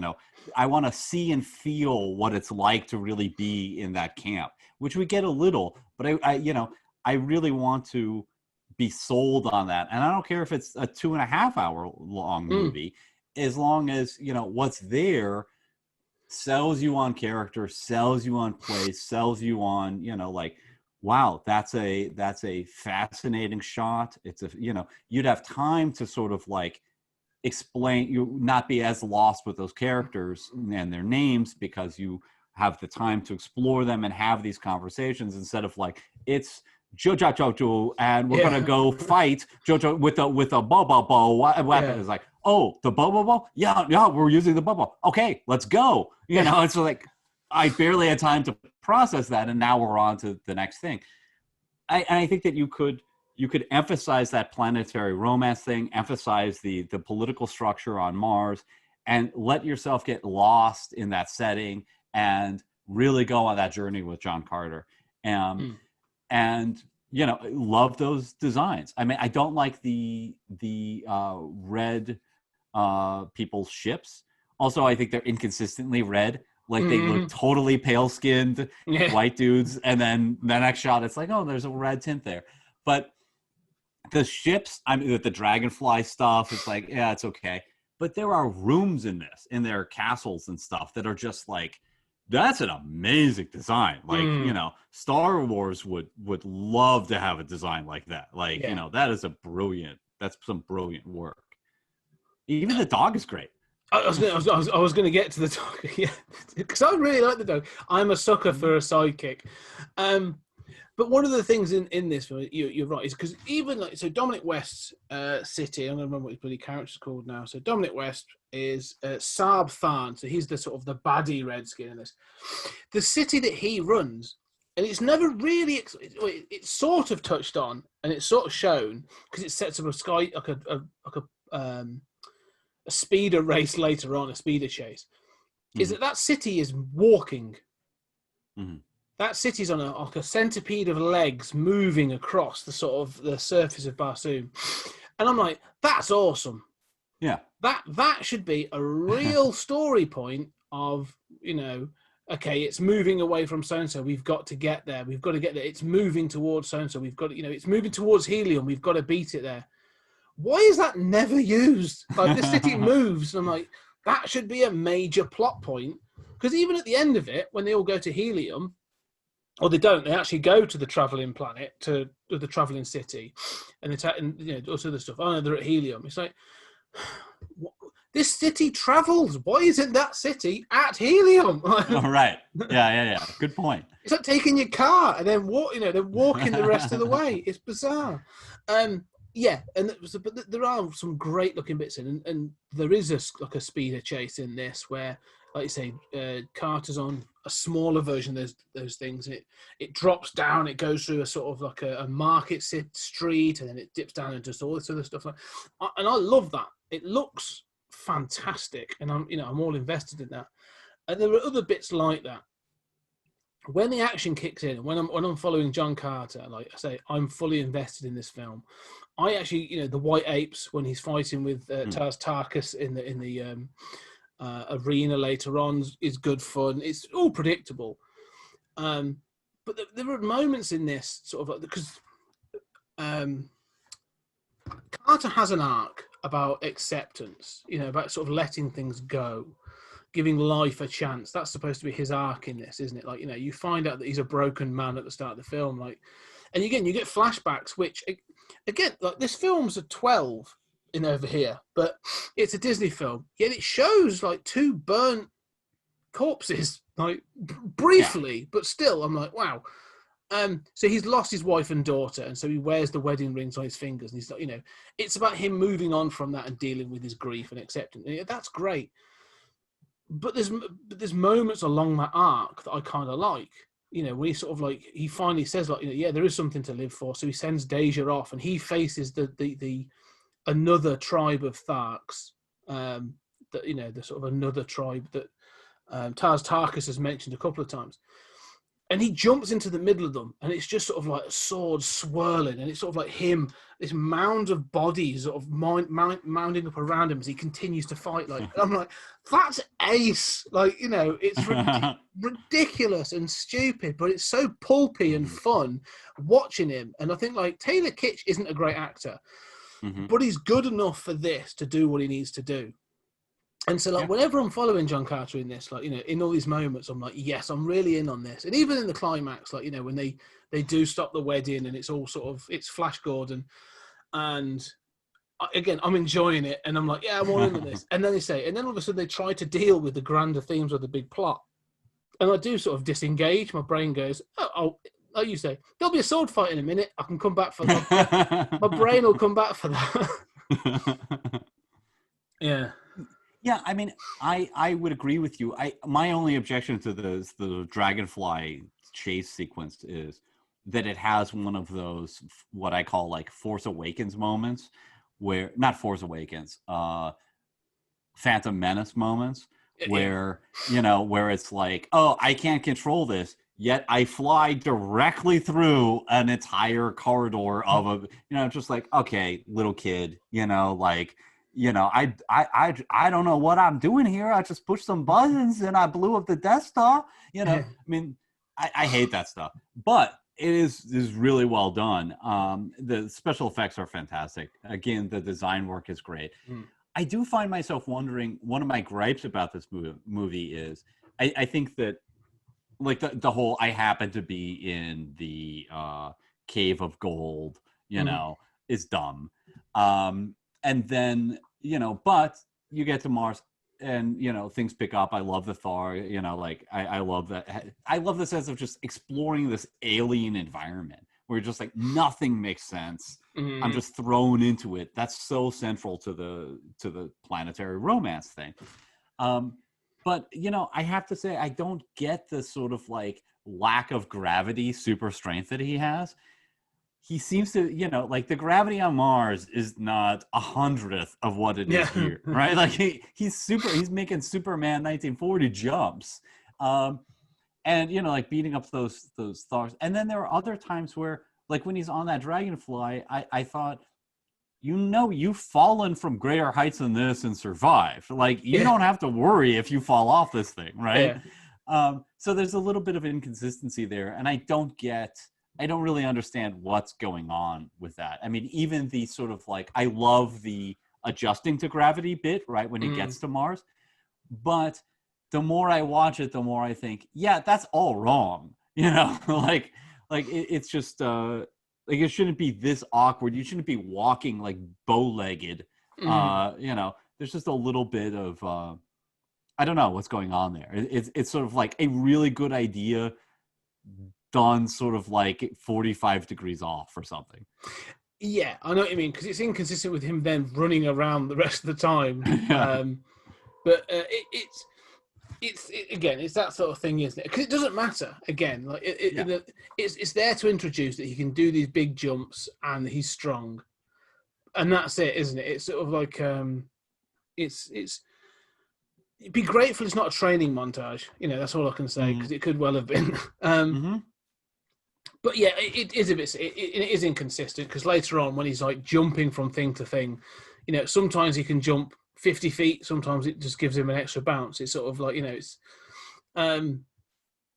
I want to see and feel what it's like to really be in that camp, which we get a little, but I really want to be sold on that. And I don't care if it's a 2.5 hour long movie, as long as, what's there sells you on character, sells you on place, sells you on, like, wow, that's a fascinating shot. It's you'd have time to sort of like explain, you not be as lost with those characters and their names, because you have the time to explore them and have these conversations, instead of like, it's Jojo and we're gonna go fight Jojo with a bow weapon. It's like, oh, the bubble? Yeah, we're using the bubble. Okay, let's go. You know, it's like I barely had time to process that, and now we're on to the next thing. I think that you could emphasize that planetary romance thing, emphasize the political structure on Mars, and let yourself get lost in that setting and really go on that journey with John Carter. And you know, love those designs. I mean, I don't like the red people's ships. Also, I think they're inconsistently red. Like they look totally pale-skinned white dudes, and then the next shot, it's like, oh, there's a red tint there. But the ships, I mean, the dragonfly stuff, it's like, yeah, it's okay. But there are rooms in this, in their castles and stuff, that are just like, that's an amazing design. Like, you know, Star Wars would love to have a design like that. Like, you know, that's some brilliant work. Even the dog is great. I was going to get to the dog, yeah, because I really like the dog. I'm a sucker for a sidekick. But one of the things in this film, you're right, is because even like, so Dominic West's city, I don't remember what his bloody character's called now. So Dominic West is Saab Tharn, so he's the sort of the baddie Redskin in this. The city that he runs, and it's never really, it's sort of touched on, and it's sort of shown because it sets up a sky like a speeder race later on, a speeder chase. Is that city is walking. That city's on a centipede of legs moving across the sort of the surface of Barsoom. And I'm like, that's awesome. Yeah. That should be a real story point of, you know, okay, it's moving away from so-and-so. We've got to get there. We've got to get there. It's moving towards so-and-so. We've got to, you know, it's moving towards Helium. We've got to beat it there. Why is that never used? Like, the city moves. And I'm like, that should be a major plot point. Because even at the end of it, when they all go to Helium, or they don't, they actually go to the traveling planet, to the traveling city, and you know, also the stuff. Oh no, they're at Helium. It's like, this city travels. Why isn't that city at Helium? Oh, right. Yeah. Good point. It's like taking your car and then walking the rest of the way. It's bizarre. Yeah, but there are some great looking bits in, and there is a speeder chase in this where, like you say, Carter's on a smaller version of those things, and it drops down, it goes through a sort of like a market street, and then it dips down into all this other stuff. And I love that. It looks fantastic, and I'm all invested in that. And there are other bits like that. When the action kicks in, when I'm following John Carter, like I say, I'm fully invested in this film. I actually, you know, the White Apes, when he's fighting with Taz Tarkas in the arena later on, is good fun. It's all predictable, but there are moments in this sort of because Carter has an arc about acceptance, you know, about sort of letting things go, giving life a chance. That's supposed to be his arc in this, isn't it? Like, you know, you find out that he's a broken man at the start of the film, like, and again, you get flashbacks, which, again, like, this film's a 12 in over here, but it's a Disney film, yet it shows like two burnt corpses, like briefly, but still, I'm like, wow. So he's lost his wife and daughter, and so he wears the wedding rings on his fingers, and he's like, you know, it's about him moving on from that and dealing with his grief and accepting it. That's great. But there's moments along that arc that I kind of like, you know, when he sort of like, he finally says, like, you know, yeah, there is something to live for. So he sends Deja off, and he faces the another tribe of Tharks, that, you know, the sort of another tribe that Taz Tarkas has mentioned a couple of times. And he jumps into the middle of them, and it's just sort of like a sword swirling, and it's sort of like him, this mound of bodies sort of mounding up around him as he continues to fight. Like, I'm like, that's ace. Like, you know, it's ridiculous and stupid, but it's so pulpy and fun watching him. And I think, like, Taylor Kitsch isn't a great actor, but he's good enough for this to do what he needs to do. And so, like, whenever I'm following John Carter in this, like, you know, in all these moments, I'm like, yes, I'm really in on this. And even in the climax, like, you know, when they do stop the wedding and it's all sort of, it's Flash Gordon. And again, I'm enjoying it. And I'm like, yeah, I'm all in on this. And then and then all of a sudden they try to deal with the grander themes of the big plot. And I do sort of disengage. My brain goes, oh, like you say, there'll be a sword fight in a minute. I can come back for that. My brain will come back for that. Yeah. Yeah, I mean, I would agree with you. My only objection to the Dragonfly chase sequence is that it has one of those what I call like Force Awakens moments, where not Force Awakens, Phantom Menace moments, Yeah. where where it's like, oh, I can't control this, yet I fly directly through an entire corridor of a, just like, okay, little kid, like, I don't know what I'm doing here. I just pushed some buttons and I blew up the Death Star. I mean, I hate that stuff, but it is really well done. The special effects are fantastic. Again, the design work is great. I do find myself wondering, one of my gripes about this movie is I think that like the whole I happen to be in the cave of gold, is dumb. And then, but you get to Mars and, things pick up. I love the Thar, like I love that. I love the sense of just exploring this alien environment where just like nothing makes sense. I'm just thrown into it. That's so central to the planetary romance thing. But I have to say, I don't get the sort of like lack of gravity, super strength that he has. He seems to, like the gravity on Mars is not 100th of what it is here, right? Like he's making Superman 1940 jumps, and like beating up those Thars. And then there are other times where, like when he's on that Dragonfly, I thought, you've fallen from greater heights than this and survived. Like you don't have to worry if you fall off this thing, right? So there's a little bit of inconsistency there, and I don't really understand what's going on with that. I mean, even the sort of like, I love the adjusting to gravity bit, right, when he gets to Mars, but the more I watch it, the more I think, yeah, that's all wrong. Like it's just like it shouldn't be this awkward. You shouldn't be walking like bow-legged. There's just a little bit of I don't know what's going on there. It's sort of like a really good idea done sort of like 45 degrees off or something. Yeah, I know what you mean, because it's inconsistent with him then running around the rest of the time. But it's that sort of thing, isn't it? Because it doesn't matter. Again, like it's there to introduce that he can do these big jumps and he's strong, and that's it, isn't it? It's sort of like it's be grateful it's not a training montage. That's all I can say, because it could well have been. But yeah, it is a bit. It is inconsistent, because later on, when he's like jumping from thing to thing, sometimes he can jump 50 feet. Sometimes it just gives him an extra bounce. It's sort of like it's, and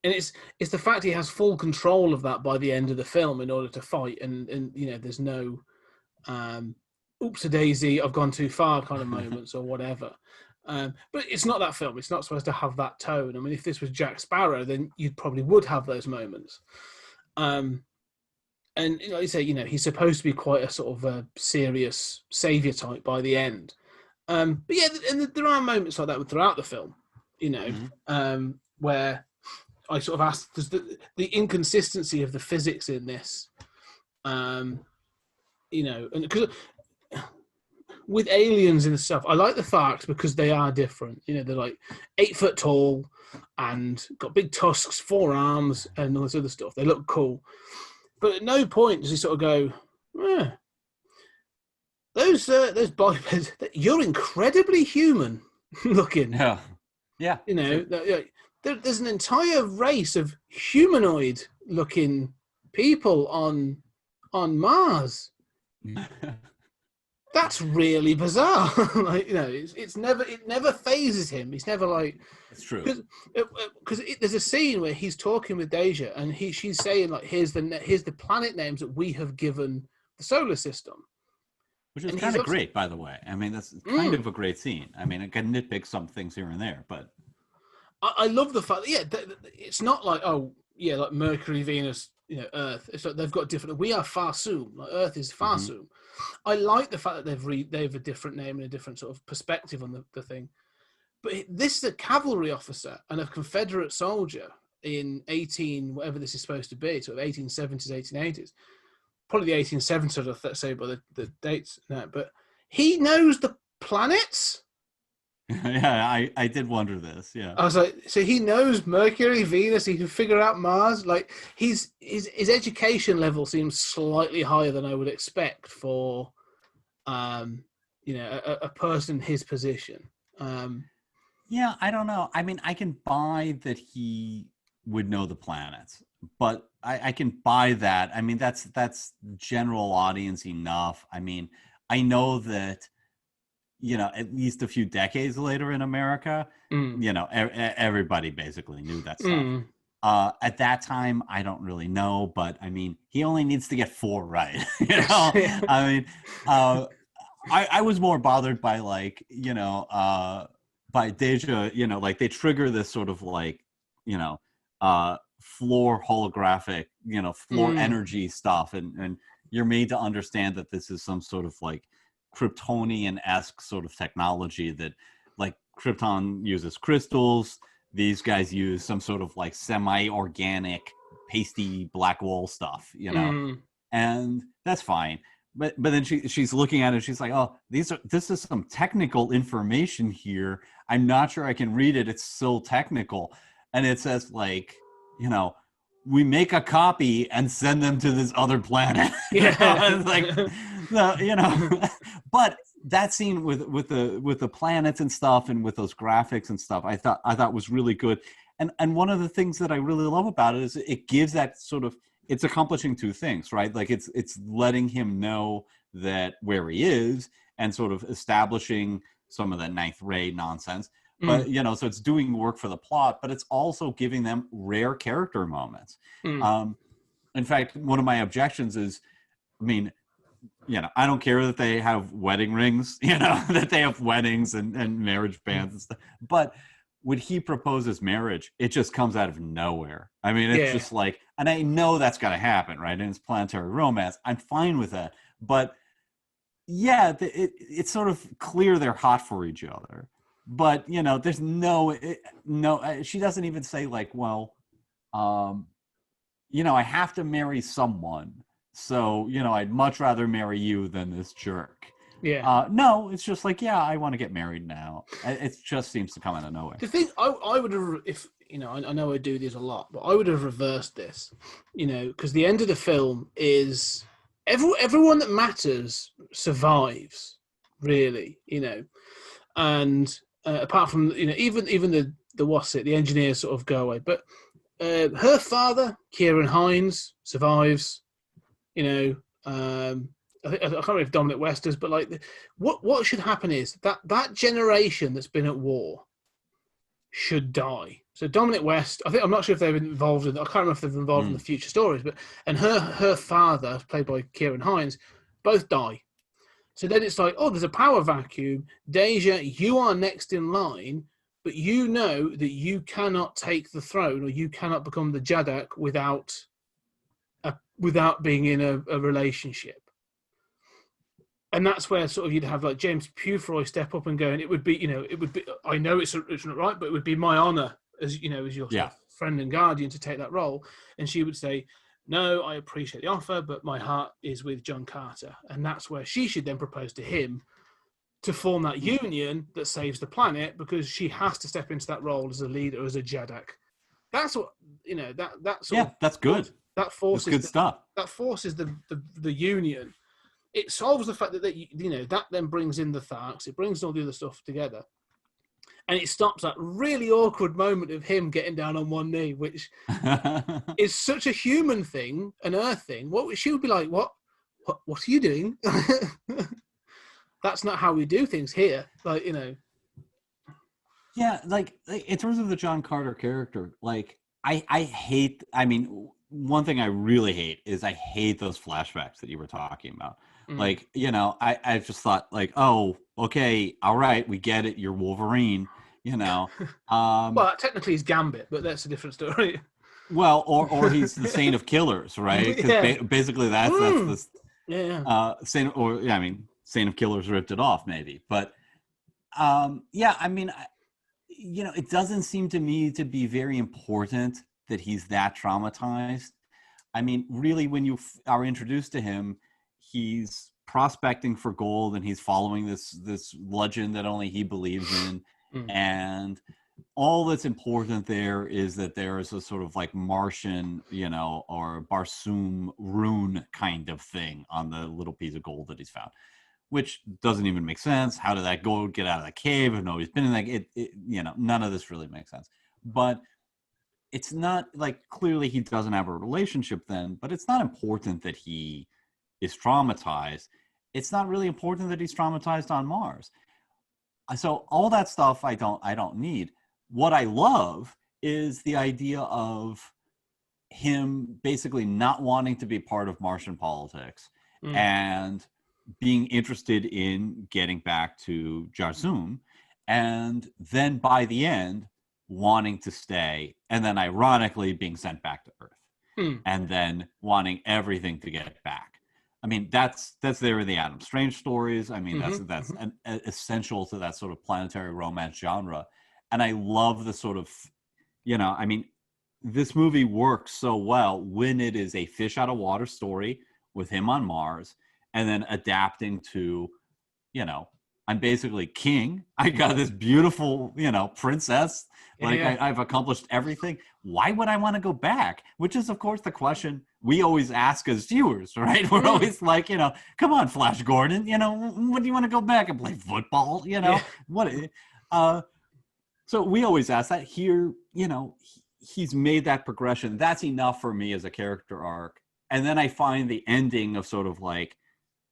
it's the fact he has full control of that by the end of the film in order to fight, and there's no, oops a daisy, I've gone too far kind of moments or whatever. But it's not that film. It's not supposed to have that tone. I mean, if this was Jack Sparrow, then you probably would have those moments. And like you say, he's supposed to be quite a sort of a serious savior type by the end. But yeah, and there are moments like that throughout the film, where I sort of ask, does the inconsistency of the physics in this, and because with aliens and stuff, I like the Tharks because they are different. They're like 8 foot tall and got big tusks, 4 arms, and all this other stuff. They look cool. But at no point does he sort of go, those bipeds, you're incredibly human looking. Yeah. There's an entire race of humanoid looking people on Mars. That's really bizarre. It never phases him. He's never like. It's true. Because there's a scene where he's talking with Deja, and she's saying like, here's the planet names that we have given the solar system, which is kind of great, by the way. I mean, that's kind of a great scene. I mean, I can nitpick some things here and there, but I love the fact that it's not like like Mercury, Venus, Earth. It's like they've got different. We are Farsum. Like Earth is Farsum. I like the fact that they've a different name and a different sort of perspective on the thing. But this is a cavalry officer and a Confederate soldier in whatever this is supposed to be, sort of 1870s, 1880s. Probably the 1870s, let's say, by the dates now. But he knows the planets. Yeah, I did wonder this. Yeah. I was like, so he knows Mercury, Venus. He can figure out Mars. Like his education level seems slightly higher than I would expect for, um, a person his position. Yeah, I don't know. I mean, I can buy that he would know the planets, but I can buy that. I mean, that's general audience enough. I mean, I know that, at least a few decades later in America, Mm, everybody basically knew that stuff. mm. At that time, I don't really know, but I mean, he only needs to get 4 right. Yeah. I mean, I was more bothered by by Deja, like they trigger this sort of like, you know, floor holographic, floor Mm, energy stuff. And you're made to understand that this is some sort of like Kryptonian-esque sort of technology that like Krypton uses crystals. These guys use some sort of like semi-organic pasty black wall stuff, mm. and that's fine. But then she's looking at it, she's like, oh, this is some technical information here. I'm not sure I can read it. It's so technical. And it says like, we make a copy and send them to this other planet. Yeah. It's like, no, but that scene with the planets and stuff and with those graphics and stuff, I thought was really good. And one of the things that I really love about it is it gives that sort of, it's accomplishing 2 things, right? Like it's letting him know that where he is and sort of establishing some of that ninth ray nonsense. But Mm, so it's doing work for the plot, but it's also giving them rare character moments. mm. Um, in fact, one of my objections is, I mean, I don't care that they have wedding rings, that they have weddings and marriage bands and stuff, but when he proposes marriage, it just comes out of nowhere. I mean, it's Yeah. just like, and I know that's got to happen, right? And it's planetary romance. I'm fine with that. But yeah, it's sort of clear they're hot for each other. But, there's no, she doesn't even say like, well, um, I have to marry someone. So, I'd much rather marry you than this jerk. Yeah. No, it's just like, yeah, I want to get married now. It just seems to come out of nowhere. The thing I would have, if I know I do this a lot, but I would have reversed this, because the end of the film is everyone that matters survives, really, and apart from even the what's it, the engineers sort of go away, but her father, Kieran Hines, survives. I can't remember if Dominic West does, but like, what should happen is that generation that's been at war should die. So Dominic West, I'm not sure if they're involved in. I can't remember if they're involved in the future stories, but and her father, played by Kieran Hines, both die. So then it's like, oh, there's a power vacuum. Deja, you are next in line, but you know that you cannot take the throne or you cannot become the Jadak without being in a relationship. And that's where sort of you'd have like James Purefoy step up and go, and it would be, I know it's not right, but it would be my honor as your sort of friend and guardian to take that role. And she would say, no, I appreciate the offer, but my heart is with John Carter. And that's where she should then propose to him to form that union that saves the planet, because she has to step into that role as a leader, as a Jadak. That's what, that's good. That forces good stuff. That forces the union. It solves the fact that that then brings in the Tharks. It brings all the other stuff together, and it stops that really awkward moment of him getting down on one knee, which is such a human thing, an Earth thing. What she would be like, what are you doing? That's not how we do things here. Like Yeah, like in terms of the John Carter character, like I hate. I mean, one thing I really hate is I hate those flashbacks that you were talking about. Like, I just thought like, oh, okay, all right, we get it. You're Wolverine, well, technically he's Gambit, but that's a different story. Well, or he's the Saint of Killers, right? Because basically that's the Saint, or I mean, Saint of Killers ripped it off, maybe. But yeah, I mean, it doesn't seem to me to be very important that he's that traumatized. I mean, really, when you are introduced to him, he's prospecting for gold and he's following this legend that only he believes in. And all that's important there is that there is a sort of like Martian, or Barsoom rune kind of thing on the little piece of gold that he's found, which doesn't even make sense. How did that gold get out of the cave if nobody's been in that? None of this really makes sense. But it's not like, clearly he doesn't have a relationship then, but it's not important that he is traumatized. It's not really important that he's traumatized on Mars. So all that stuff I don't need. What I love is the idea of him basically not wanting to be part of Martian politics and being interested in getting back to Jarzum, and then by the end wanting to stay, and then ironically being sent back to Earth, and then wanting everything to get back. I mean, that's there in the Adam Strange stories. I mean, that's essential to that sort of planetary romance genre. And I love the sort of, this movie works so well when it is a fish out of water story with him on Mars, and then adapting to, I'm basically king. I got this beautiful, princess. I've accomplished everything. Why would I want to go back? Which is, of course, the question we always ask as viewers, right? We're always like, come on, Flash Gordon, what do you want to go back and play football? What? So we always ask that. Here, he's made that progression. That's enough for me as a character arc. And then I find the ending of sort of like,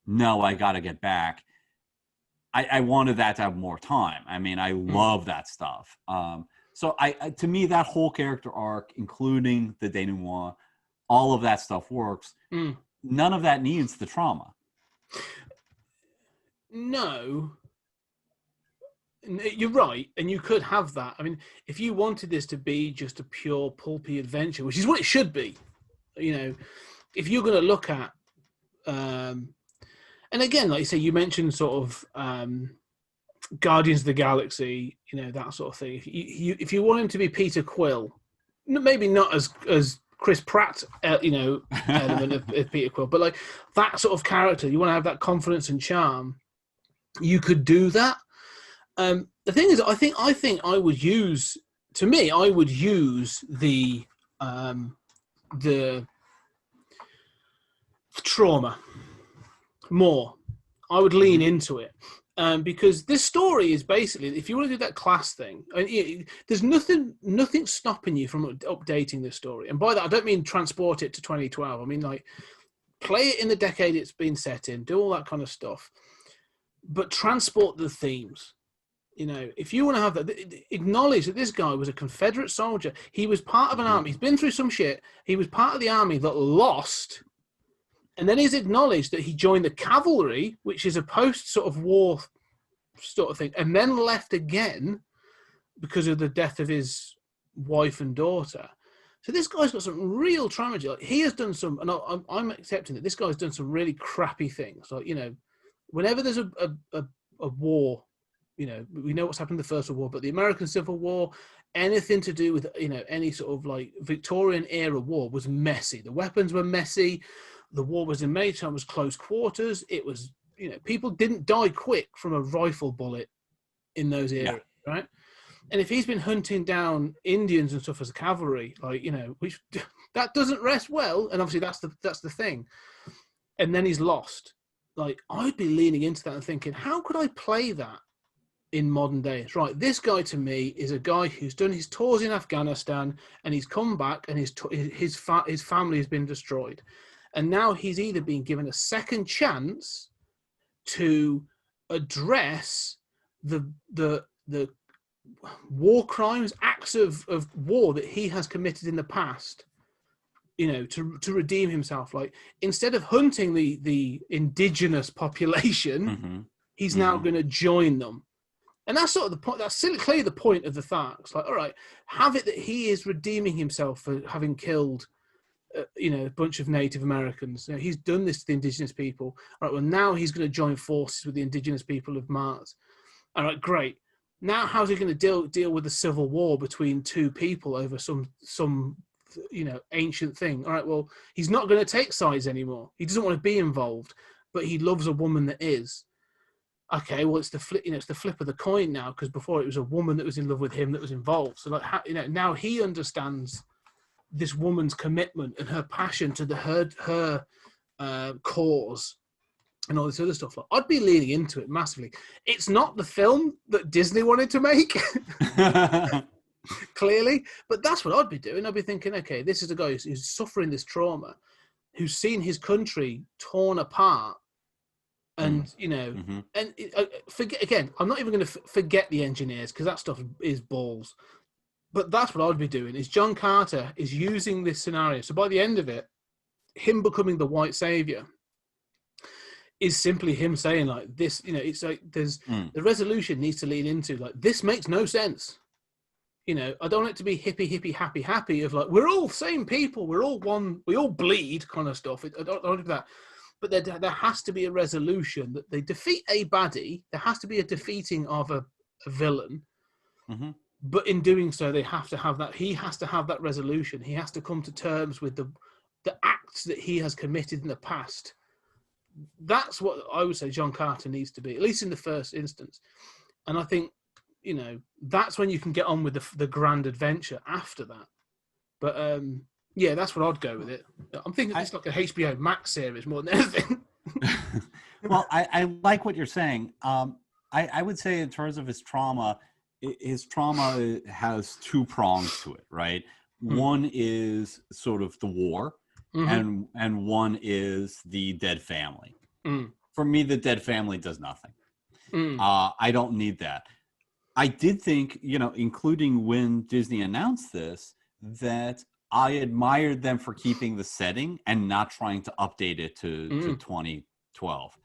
no, I got to get back. I wanted that to have more time. I mean, I love that stuff. So to me, that whole character arc, including the denouement, all of that stuff works. None of that needs the trauma. No. You're right, and you could have that. I mean, if you wanted this to be just a pure pulpy adventure, which is what it should be, if you're going to look at, and again, like you say, you mentioned sort of Guardians of the Galaxy, that sort of thing. If you want him to be Peter Quill, maybe not as Chris Pratt, element of Peter Quill, but like that sort of character, you want to have that confidence and charm. You could do that. The thing is, I think I would use the trauma more. I would lean into it. Because this story is basically, if you want to do that class thing, there's nothing stopping you from updating this story. And by that, I don't mean transport it to 2012. I mean, like, play it in the decade it's been set in, do all that kind of stuff, but transport the themes. If you want to have that, acknowledge that this guy was a Confederate soldier. He was part of an army. He's been through some shit. He was part of the army that lost. And then he's acknowledged that he joined the cavalry, which is a post sort of war sort of thing, and then left again because of the death of his wife and daughter. So this guy's got some real trauma. Like, he has done some, and I'm accepting that this guy's done some really crappy things. Like, whenever there's a war, we know what's happened in the First World War, but the American Civil War, anything to do with, any sort of like Victorian era war was messy. The weapons were messy. The war was in many times close quarters. It was, people didn't die quick from a rifle bullet in those areas, right? And if he's been hunting down Indians and stuff as a cavalry, like, which that doesn't rest well. And obviously that's the thing. And then he's lost. Like, I'd be leaning into that and thinking, how could I play that in modern days? Right, this guy to me is a guy who's done his tours in Afghanistan, and he's come back, and his family has been destroyed, and now he's either been given a second chance to address the war crimes, acts of war that he has committed in the past, to redeem himself. Like, instead of hunting the indigenous population, he's now going to join them. And that's sort of the point. That's clearly the point of the Tharks. Like, all right, have it that he is redeeming himself for having killed, a bunch of Native Americans. He's done this to the indigenous people. All right, well, now he's going to join forces with the indigenous people of Mars. All right, great. Now, how's he going to deal with the civil war between two people over some ancient thing? All right, well, he's not going to take sides anymore. He doesn't want to be involved, but he loves a woman that is. okay, well, it's the flip, it's the flip of the coin now, because before it was a woman that was in love with him that was involved. So, like, now he understands this woman's commitment and her passion to her cause and all this other stuff. Like, I'd be leaning into it massively. It's not the film that Disney wanted to make, clearly, but that's what I'd be doing. I'd be thinking, okay, this is a guy who's suffering this trauma, who's seen his country torn apart. And, and forget again, I'm not even going to forget the engineers, because that stuff is balls. But that's what I'd be doing, is John Carter is using this scenario. So by the end of it, him becoming the white savior is simply him saying, like, this, it's like there's the resolution needs to lean into, like, this makes no sense. I don't want it to be hippie, happy of, like, we're all same people, we're all one, we all bleed kind of stuff. I don't want to do that. But there has to be a resolution that they defeat a baddie. There has to be a defeating of a villain. Mm-hmm. But in doing so, they have to have that. He has to have that resolution. He has to come to terms with the acts that he has committed in the past. That's what I would say John Carter needs to be, at least in the first instance. And I think, that's when you can get on with the grand adventure after that. But yeah, that's what I'd go with it. I'm thinking it's like a HBO Max series more than anything. Well, I like what you're saying. I would say in terms of his trauma has two prongs to it, right? One is sort of the war, and one is the dead family. For me, the dead family does nothing. I don't need that. I did think, including when Disney announced this, that I admired them for keeping the setting and not trying to update it to 2012.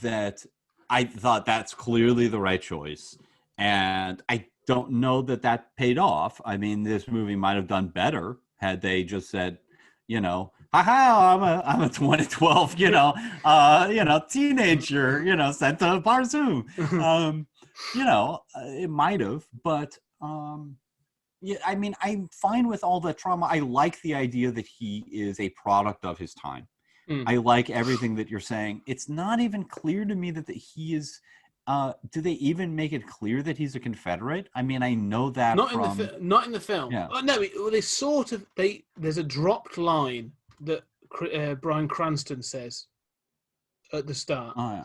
That I thought that's clearly the right choice. And I don't know that paid off. I mean, this movie might have done better had they just said, haha, I'm a 2012, teenager, sent to Barzoom. It might have, but yeah, I mean, I'm fine with all the trauma. I like the idea that he is a product of his time. I like everything that you're saying. It's not even clear to me that he is. Do they even make it clear that he's a Confederate? I mean, I know that not in the film. Yeah. Oh, no, they sort of there's a dropped line that Bryan Cranston says at the start. Oh,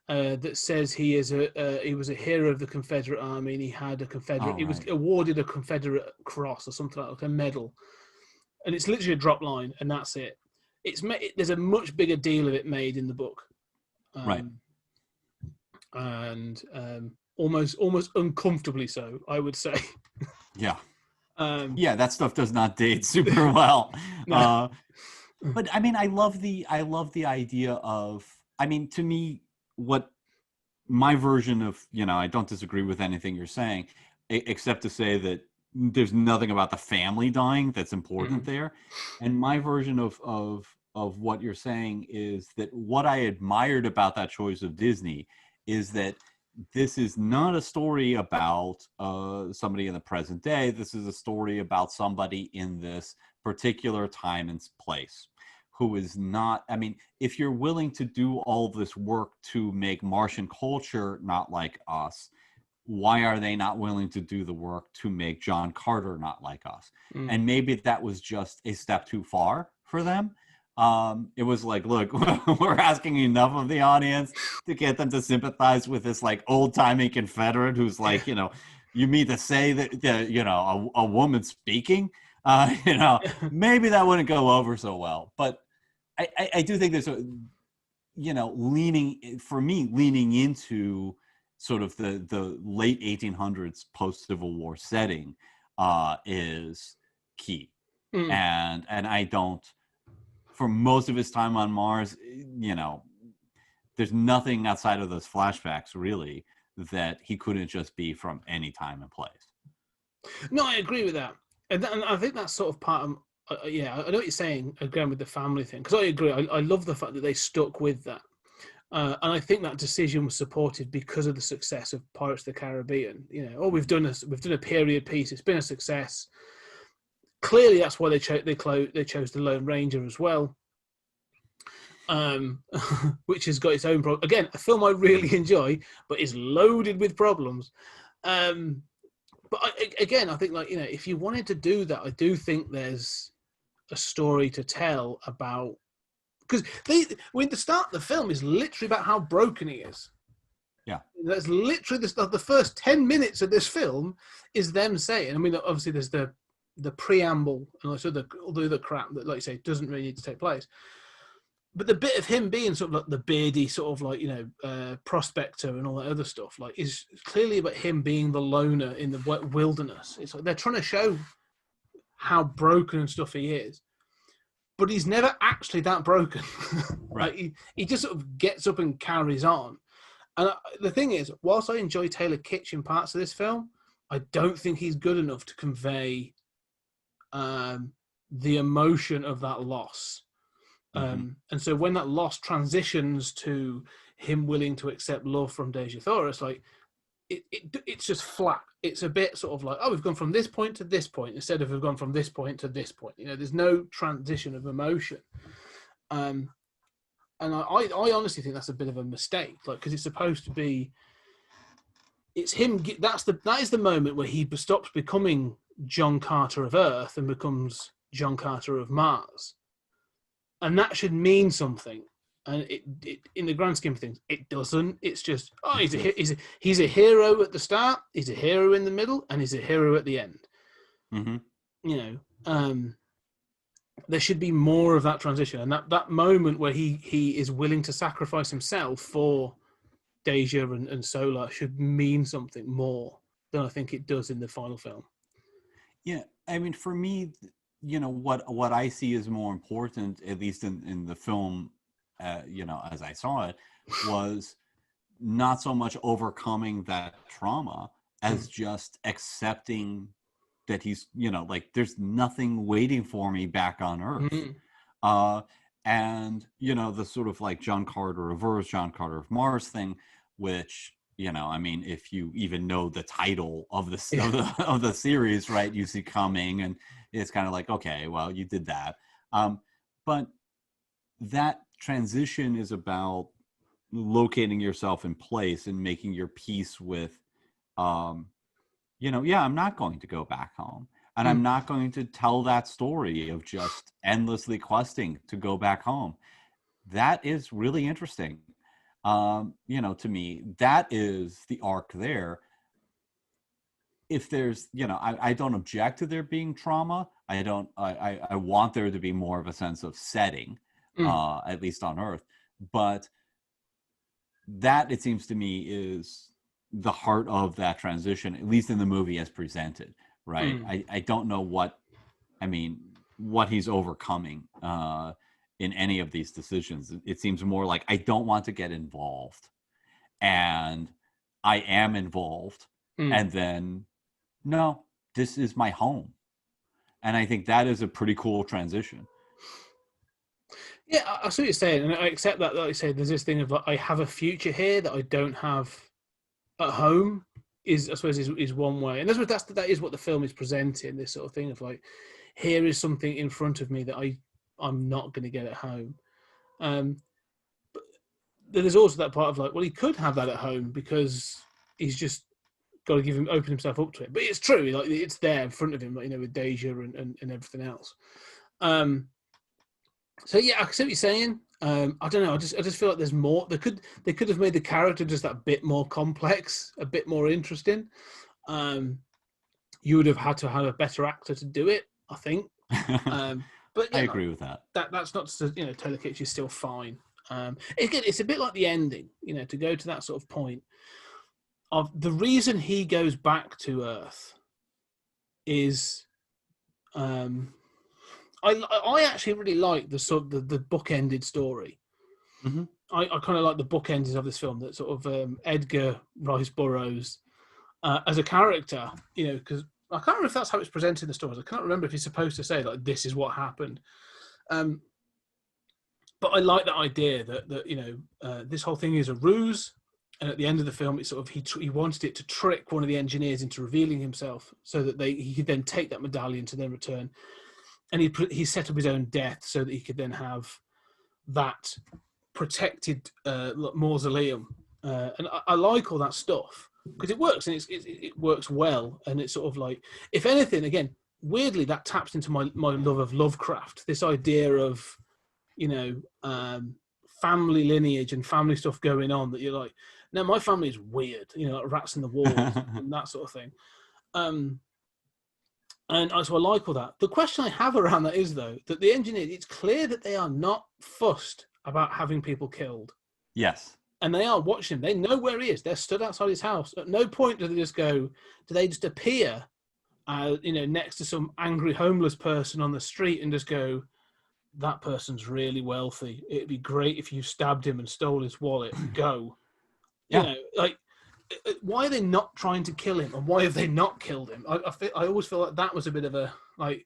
yeah. That says he was a hero of the Confederate Army, and he had a Confederate. He was awarded a Confederate cross or something like a medal, and it's literally a drop line, and that's it. There's a much bigger deal of it made in the book, right? And almost uncomfortably so, I would say. Yeah, that stuff does not date super well. No. But I mean, I love the idea of. I mean, to me, what my version of, I don't disagree with anything you're saying, except to say that there's nothing about the family dying that's important there. And my version of what you're saying is that what I admired about that choice of Disney is that this is not a story about somebody in the present day. This is a story about somebody in this particular time and place. Who is not, I mean, if you're willing to do all this work to make Martian culture not like us, why are they not willing to do the work to make John Carter not like us? And maybe that was just a step too far for them. It was like, look, we're asking enough of the audience to get them to sympathize with this like old-timey Confederate who's like, you mean to say that, a woman speaking? Maybe that wouldn't go over so well. But I do think there's a, leaning into sort of the late 1800s post-Civil War setting is key. And I don't, for most of his time on Mars, there's nothing outside of those flashbacks really that he couldn't just be from any time and place. No, I agree with that. And I think that's sort of part of, I know what you're saying, again, with the family thing, because I agree. I love the fact that they stuck with that. And I think that decision was supported because of the success of Pirates of the Caribbean. We've done a period piece. It's been a success. Clearly, that's why they chose the Lone Ranger as well. which has got its own problem. Again, a film I really enjoy, but is loaded with problems. But again, I think, like, you know, if you wanted to do that, I do think there's a story to tell about, because the start of the film is literally about how broken he is. Yeah, that's literally the first 10 minutes of this film is them saying. I mean, obviously there's the preamble and also all the other crap that, like you say, doesn't really need to take place. But the bit of him being sort of like the beardy sort of, like, you know, prospector and all that other stuff, like, is clearly about him being the loner in the wilderness. It's like they're trying to show how broken and stuff he is, but he's never actually that broken. right. Like, he just sort of gets up and carries on. And the thing is, whilst I enjoy Taylor Kitsch in parts of this film, I don't think he's good enough to convey the emotion of that loss. And so when that loss transitions to him willing to accept love from Dejah Thoris, like, it's just flat. It's a bit sort of like, oh, we've gone from this point to this point instead of we've gone from this point to this point. You know, there's no transition of emotion. And I honestly think that's a bit of a mistake, like, because it's supposed to be, it's him. That is the moment where he stops becoming John Carter of Earth and becomes John Carter of Mars. And that should mean something, and it in the grand scheme of things, it doesn't. It's just, oh, he's a hero at the start, he's a hero in the middle, and he's a hero at the end. You know, there should be more of that transition, and that moment where he is willing to sacrifice himself for Dejah and Solar should mean something more than I think it does in the final film. Yeah, I mean, for me, you know, what I see is more important, at least in the film, you know, as I saw it, was not so much overcoming that trauma as just accepting that he's, you know, like, there's nothing waiting for me back on Earth. And, you know, the sort of like John Carter of Earth, John Carter of Mars thing, which, you know, I mean, if you even know the title of the series, right, you see coming, and it's kind of like, okay, well, you did that. But that transition is about locating yourself in place and making your peace with, you know, yeah, I'm not going to go back home. And I'm not going to tell that story of just endlessly questing to go back home. That is really interesting. You know, to me, that is the arc there. If there's, you know, I don't object to there being trauma. I want there to be more of a sense of setting, at least on Earth. But that, it seems to me, is the heart of that transition, at least in the movie as presented, right? I don't know what he's overcoming in any of these decisions. It seems more like, I don't want to get involved, and I am involved, and then, no, this is my home. And I think that is a pretty cool transition. Yeah, I see what you're saying, and I accept that. Like I say, there's this thing of, like, I have a future here that I don't have at home. I suppose is one way, and that is what the film is presenting. This sort of thing of, like, here is something in front of me that I'm not going to get at home. But there's also that part of, like, well, he could have that at home because he's just got to open himself up to it. But it's true, like, it's there in front of him, like, you know, with Dejah and everything else. So yeah, I see what you're saying. I don't know. I just feel like there's more. They could have made the character just that bit more complex, a bit more interesting. You would have had to have a better actor to do it, I think. But I agree with that. That's not to, you know, Taylor Kitsch is still fine. Again, it's a bit like the ending, you know, to go to that sort of point of the reason he goes back to Earth is, I actually really like the bookended story. I kind of like the bookends of this film, that sort of Edgar Rice Burroughs as a character, you know, because I can't remember if that's how it's presented in the stories. I can't remember if he's supposed to say, like, this is what happened. But I like that idea that you know, this whole thing is a ruse, and at the end of the film, it's sort of he wanted it to trick one of the engineers into revealing himself, so that he could then take that medallion to then return, and he set up his own death so that he could then have that protected mausoleum, and I like all that stuff because it works and it works well, and it's sort of like, if anything, again, weirdly, that taps into my love of Lovecraft. This idea of, family lineage and family stuff going on that you're like, no, my family is weird, like rats in the walls and that sort of thing. And so I like all that. The question I have around that is, though, that the engineers, it's clear that they are not fussed about having people killed. Yes. And they are watching him. They know where he is. They're stood outside his house. At no point do they just appear, next to some angry homeless person on the street and just go, that person's really wealthy. It'd be great if you stabbed him and stole his wallet. Go. Yeah. Why are they not trying to kill him, and why have they not killed him? I always feel like that was a bit of a like.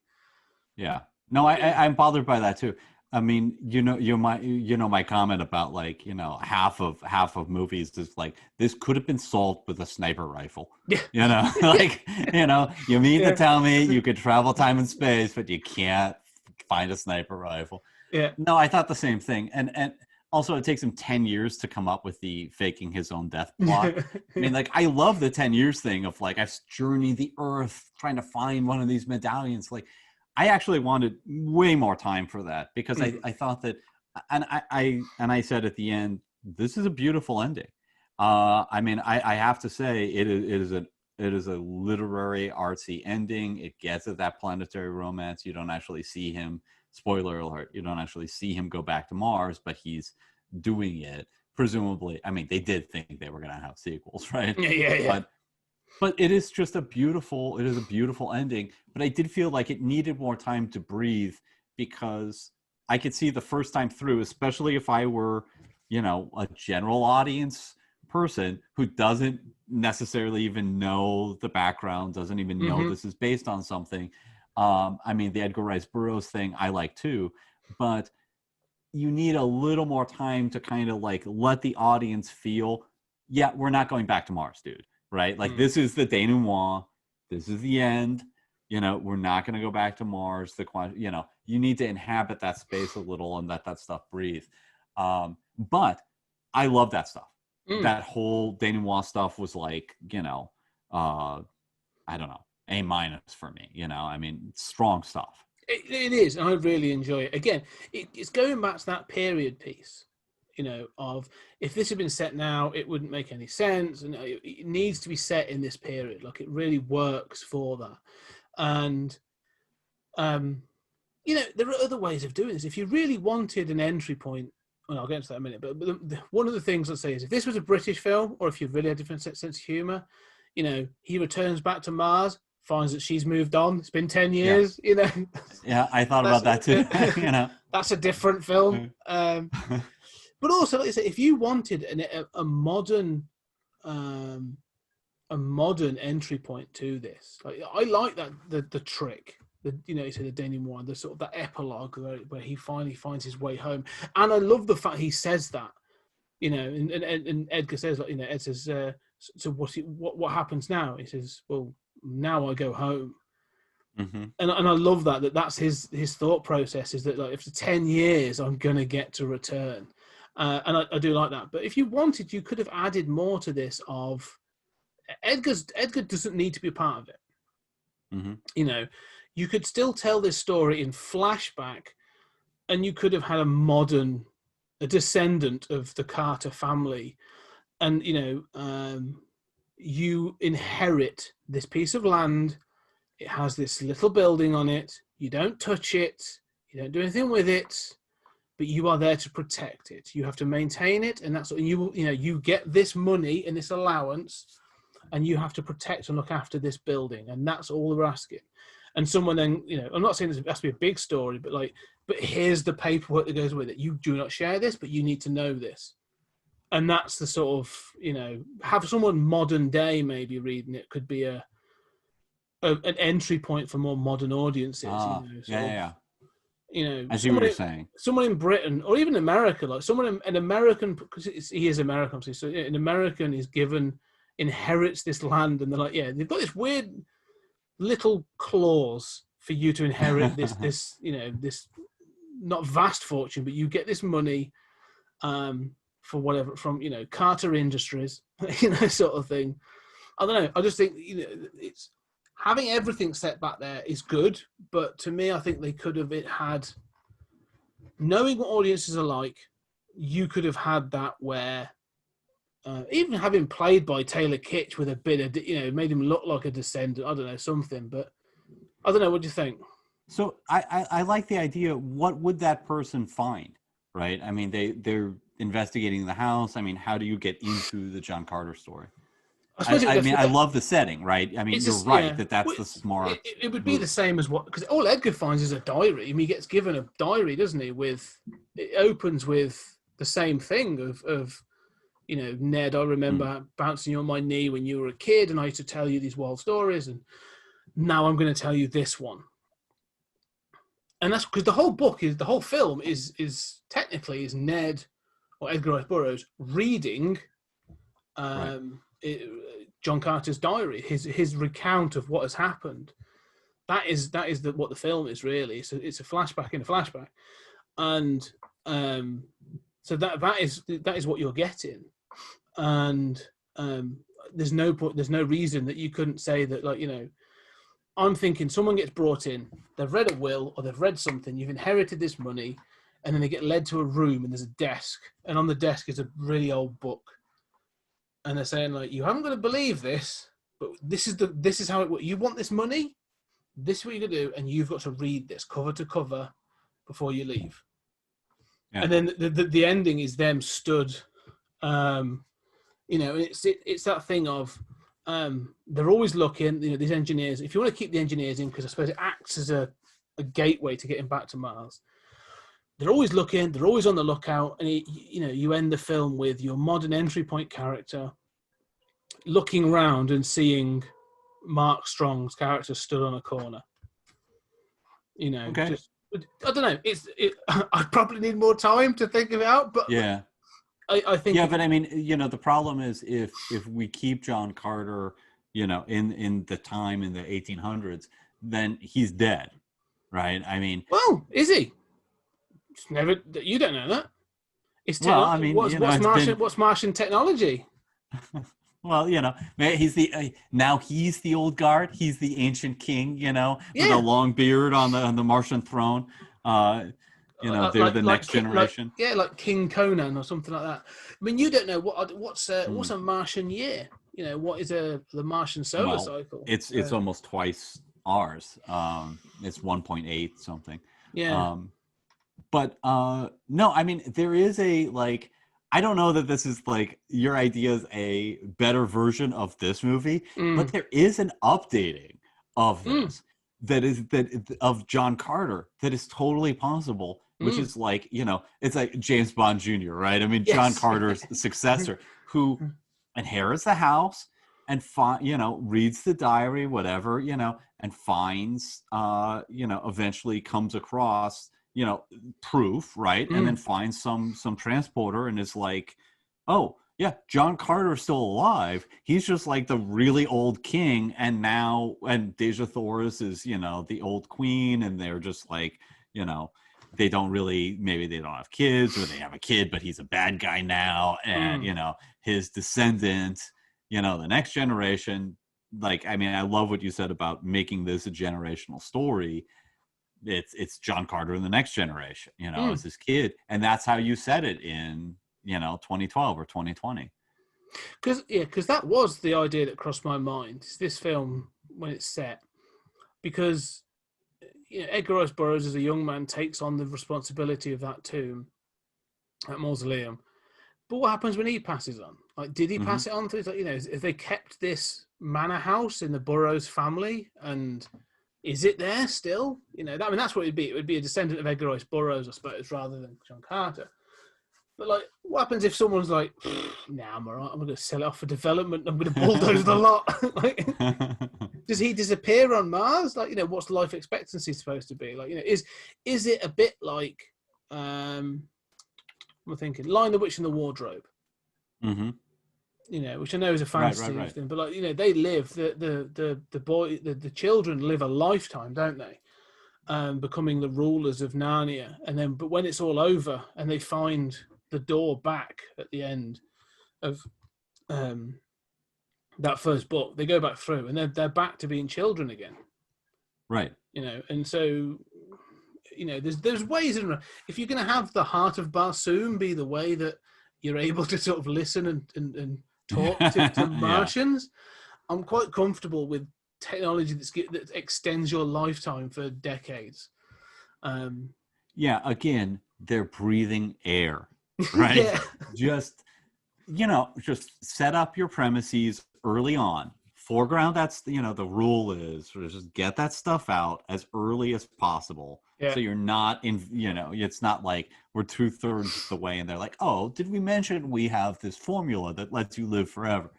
Yeah. No, I'm bothered by that too. I mean, my comment about like, half of movies is like, this could have been solved with a sniper rifle. Yeah. You mean to tell me you could travel time and space, but you can't find a sniper rifle? Yeah. No, I thought the same thing. And also, it takes him 10 years to come up with the faking his own death plot. I mean, like, I love the 10 years thing of like, I've journeyed the earth trying to find one of these medallions. Like, I actually wanted way more time for that because I thought that, and I said at the end, this is a beautiful ending. I mean, I have to say it is a literary artsy ending. It gets at that planetary romance. You don't actually see him. Spoiler alert, you don't actually see him go back to Mars, but he's doing it. Presumably, I mean, they did think they were going to have sequels, right? Yeah. But it is just a beautiful ending. But I did feel like it needed more time to breathe because I could see the first time through, especially if I were, a general audience person who doesn't necessarily even know the background, doesn't even know this is based on something. I mean, the Edgar Rice Burroughs thing I like too, but you need a little more time to kind of like let the audience feel, yeah, we're not going back to Mars, dude, right? Like this is the denouement, this is the end, we're not going to go back to Mars. You need to inhabit that space a little and let that stuff breathe. But I love that stuff. That whole denouement stuff was like, I don't know, A- for me, I mean, strong stuff. It is, and I really enjoy it. Again, it's going back to that period piece, of if this had been set now, it wouldn't make any sense, and it needs to be set in this period. Like, it really works for that. And, there are other ways of doing this. If you really wanted an entry point, well, I'll get into that in a minute, but one of the things I'll say is if this was a British film, or if you really had a different sense of humor, he returns back to Mars, finds that she's moved on. It's been 10 years, Yeah, I thought about that too. That's a different film. But also, like I say, if you wanted a modern entry point to this, like, I like that the trick. You say the denouement, the sort of that epilogue where he finally finds his way home, and I love the fact he says that, and Edgar says, like, Ed says, so what happens now? He says, well, now I go home. And I love that's his thought process, is that, like, if it's 10 years, I'm gonna get to return, and I do like that. But if you wanted, you could have added more to this. Of Edgar doesn't need to be a part of it. You could still tell this story in flashback, and you could have had a descendant of the Carter family, and you inherit this piece of land. It has this little building on it. You don't touch it. You don't do anything with it, but you are there to protect it. You have to maintain it, and that's what you get this money and this allowance, and you have to protect and look after this building, and that's all they're asking. And someone then, I'm not saying this has to be a big story, but here's the paperwork that goes with it. You do not share this, but you need to know this. And that's the sort of, have someone modern day maybe reading it could be an entry point for more modern audiences. Yeah. I see what you're saying. Someone in Britain or even America, like an American, because he is American, obviously. So an American inherits this land, and they're like, yeah, they've got this weird little clause for you to inherit this not vast fortune, but you get this money for whatever from Carter Industries, sort of thing. I don't know. I just think it's having everything set back there is good, but to me, I think they could have had knowing what audiences are like. You could have had that where even having played by Taylor Kitsch with a bit of made him look like a descendant. I don't know, something, but I don't know. What do you think? So I like the idea. What would that person find, right? I mean, they're investigating the house. I mean, how do you get into the John Carter story? I mean, I love the setting, right? I mean, you're right that's the smart. It would be the same as because all Edgar finds is a diary. I mean, he gets given a diary, doesn't he? It opens with the same thing of Ned, I remember bouncing you on my knee when you were a kid, and I used to tell you these wild stories, and now I'm going to tell you this one. And that's because the whole film is technically Ned or Edgar Rice Burroughs reading John Carter's diary, his recount of what has happened. That is what the film is really. So it's a flashback in a flashback, and so that is what you're getting. And there's no reason that you couldn't say that, I'm thinking someone gets brought in, they've read a will or they've read something, you've inherited this money, and then they get led to a room and there's a desk, and on the desk is a really old book, and they're saying you haven't got to believe this, but this is how it works. You want this money, this is what you're gonna do, and you've got to read this cover to cover before you leave. Yeah. And then the ending is them stood. It's that thing of they're always looking. These engineers. If you want to keep the engineers in, because I suppose it acts as a gateway to getting back to Mars. They're always looking. They're always on the lookout, and you end the film with your modern entry point character looking around and seeing Mark Strong's character stood on a corner. Okay. I don't know. I probably need more time to think of it out, but yeah. I think but I mean, the problem is if we keep John Carter, in the time in the 1800s, then he's dead, right? I mean, well, is he? You don't know that. What's Martian technology? Well, he's the old guard. He's the ancient king, with a long beard on the Martian throne. They're the next generation. Like King Conan or something like that. I mean, you don't know what's a Martian year. What is the Martian solar cycle? It's almost twice ours. It's 1.8 something. Yeah. But no, I mean, there is I don't know that this is your idea is a better version of this movie, but there is an updating of this of John Carter that is totally possible, which is it's like James Bond Jr., right? I mean, yes. John Carter's successor who inherits the house and reads the diary, whatever, and finds, eventually comes across proof, right? And then finds some transporter and is like, oh yeah, John Carter is still alive. He's just like the really old king, and Dejah Thoris is the old queen, and they're just they don't really, maybe they don't have kids, or they have a kid but he's a bad guy now, and his descendant, the next generation. I love what you said about making this a generational story. It's John Carter in the next generation, as his kid, and that's how you said it in 2012 or 2020. Because that was the idea that crossed my mind. It's this film when it's set, because Edgar Rice Burroughs as a young man takes on the responsibility of that tomb, that mausoleum. But what happens when he passes on? Did he pass it on to if they kept this manor house in the Burroughs family, and is it there still? That's what it'd be. It would be a descendant of Edgar Rice Burroughs, I suppose, rather than John Carter. But what happens if someone's like, nah, I'm all right, I'm going to sell it off for development, I'm going to bulldoze the lot. Does he disappear on Mars? What's life expectancy supposed to be? Is it a bit like, I'm thinking, Lion, the Witch and the Wardrobe? Mm-hmm. Which I know is a fantasy thing, but they live, the children live a lifetime, don't they? becoming the rulers of Narnia, and then but when it's all over and they find the door back at the end of that first book, they go back through and they're back to being children again. Right. And so there's ways in if you're going to have the heart of Barsoom be the way that you're able to sort of listen and talk to Martians. I'm quite comfortable with technology that extends your lifetime for decades. Again, they're breathing air, right? Just set up your premises early on. Foreground, that's the rule is just get that stuff out as early as possible. Yeah. So you're not in, it's not like we're 2/3 the way and they're like, oh, did we mention we have this formula that lets you live forever?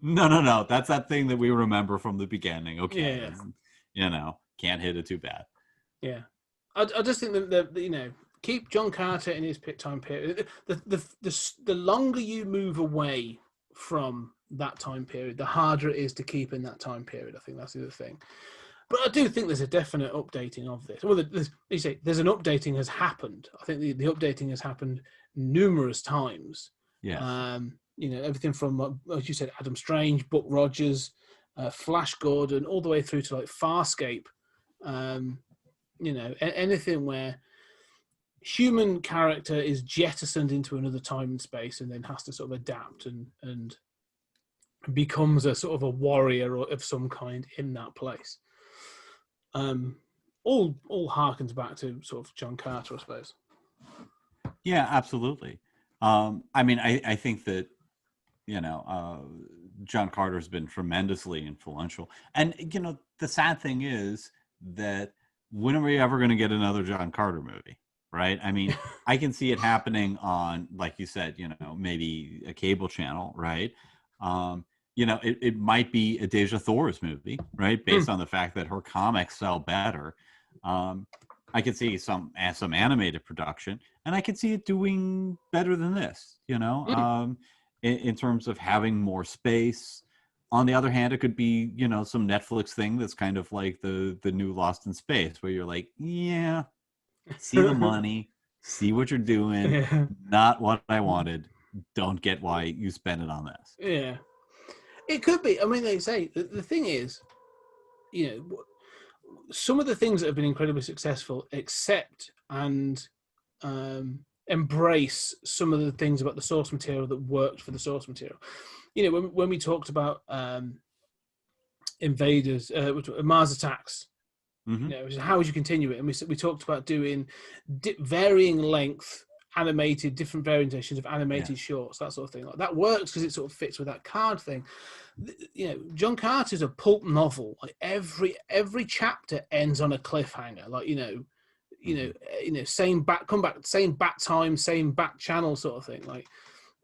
No. That's that thing that we remember from the beginning. Okay. Yeah. Can't hit it too bad. Yeah. I just think that keep John Carter in his time period. The longer you move away from that time period, the harder it is to keep in that time period. I think that's the other thing. But I do think there's a definite updating of this. Well, there's an updating has happened. I think the updating has happened numerous times. Yeah. Everything from, as you said, Adam Strange, Buck Rogers, Flash Gordon, all the way through to like Farscape. Anything where human character is jettisoned into another time and space and then has to sort of adapt and becomes a sort of a warrior of some kind in that place. All harkens back to sort of John Carter, I suppose. Yeah, absolutely. I think that John Carter's been tremendously influential, and the sad thing is that when are we ever going to get another John Carter movie? Right? I mean, I can see it happening on, like you said, maybe a cable channel, right? It might be a Deja Thor's movie, right? Based on the fact that her comics sell better. I could see some animated production, and I could see it doing better than this, in terms of having more space. On the other hand, it could be, some Netflix thing that's kind of like the new Lost in Space, where you're like, yeah, see the money, see what you're doing, not what I wanted. Don't get why you spend it on this. Yeah. It could be. I mean, they say the thing is, some of the things that have been incredibly successful accept and embrace some of the things about the source material that worked for the source material. When we talked about Invaders, Mars Attacks, how would you continue it? And we talked about doing varying length different variations of animated shorts, that sort of thing. Like that works because it sort of fits with that card thing. John Carter's a pulp novel. Like every chapter ends on a cliffhanger. Like same back time, same back channel sort of thing. Like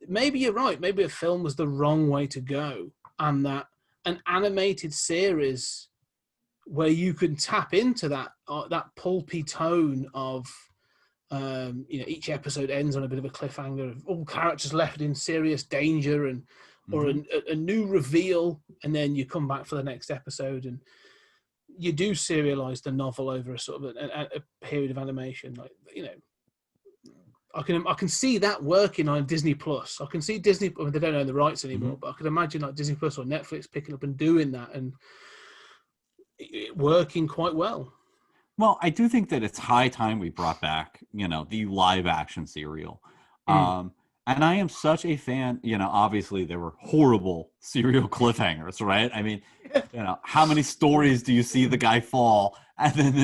maybe you're right. Maybe a film was the wrong way to go, and that an animated series where you can tap into that pulpy tone of each episode ends on a bit of a cliffhanger of all characters left in serious danger and or a new reveal, and then you come back for the next episode and you do serialize the novel over a sort of a period of animation. Like I can see that working on Disney Plus. I can see Disney. I mean, they don't own the rights anymore, but I could imagine like Disney Plus or Netflix picking up and doing that and it working quite well. Well, I do think that it's high time we brought back, the live action serial. And I am such a fan, obviously there were horrible serial cliffhangers, right? I mean, how many stories do you see the guy fall? And then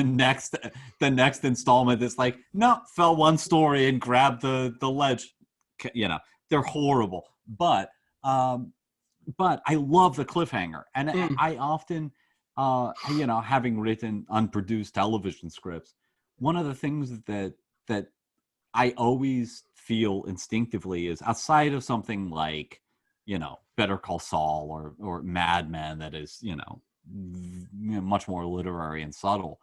the next installment is like, no, fell one story and grabbed the ledge. They're horrible. But I love the cliffhanger. And I often, having written unproduced television scripts, one of the things that I always feel instinctively is outside of something like, Better Call Saul or Mad Men that is, much more literary and subtle.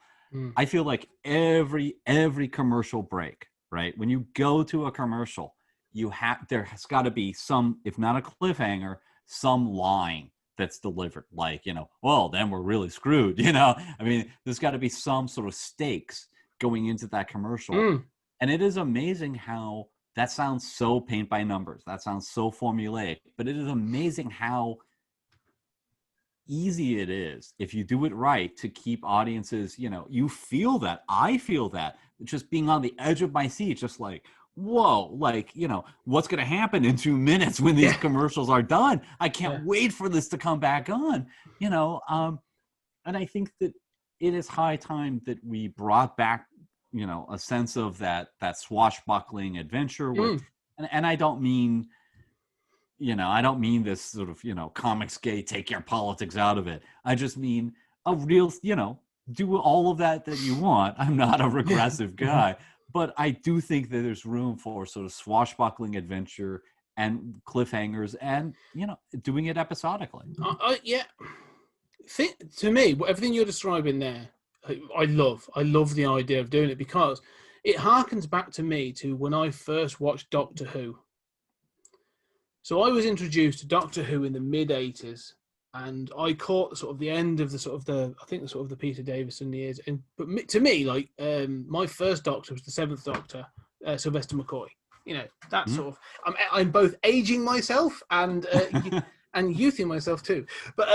I feel like every commercial break, right? When you go to a commercial, there has got to be some, if not a cliffhanger, some line that's delivered. Like, well, then we're really screwed. I mean, there's got to be some sort of stakes going into that commercial. And it is amazing how that sounds so paint by numbers. That sounds so formulaic, but it is amazing how easy it is if you do it right to keep audiences, you feel that. I feel that just being on the edge of my seat, just like, whoa, like, what's going to happen in 2 minutes when these commercials are done? I can't wait for this to come back on, and I think that it is high time that we brought back, a sense of that swashbuckling adventure with, and I don't mean, I don't mean this sort of, comics gay, take your politics out of it. I just mean a real, do all of that you want. I'm not a regressive guy, but I do think that there's room for sort of swashbuckling adventure and cliffhangers and, doing it episodically. To me, everything you're describing there, I love the idea of doing it because it harkens back to me to when I first watched Doctor Who. So I was introduced to Doctor Who in the mid-80s, and I caught sort of the end of the Peter Davison years. But to me, like my first Doctor was the Seventh Doctor, Sylvester McCoy. That sort of. I'm both aging myself and and youthing myself too. But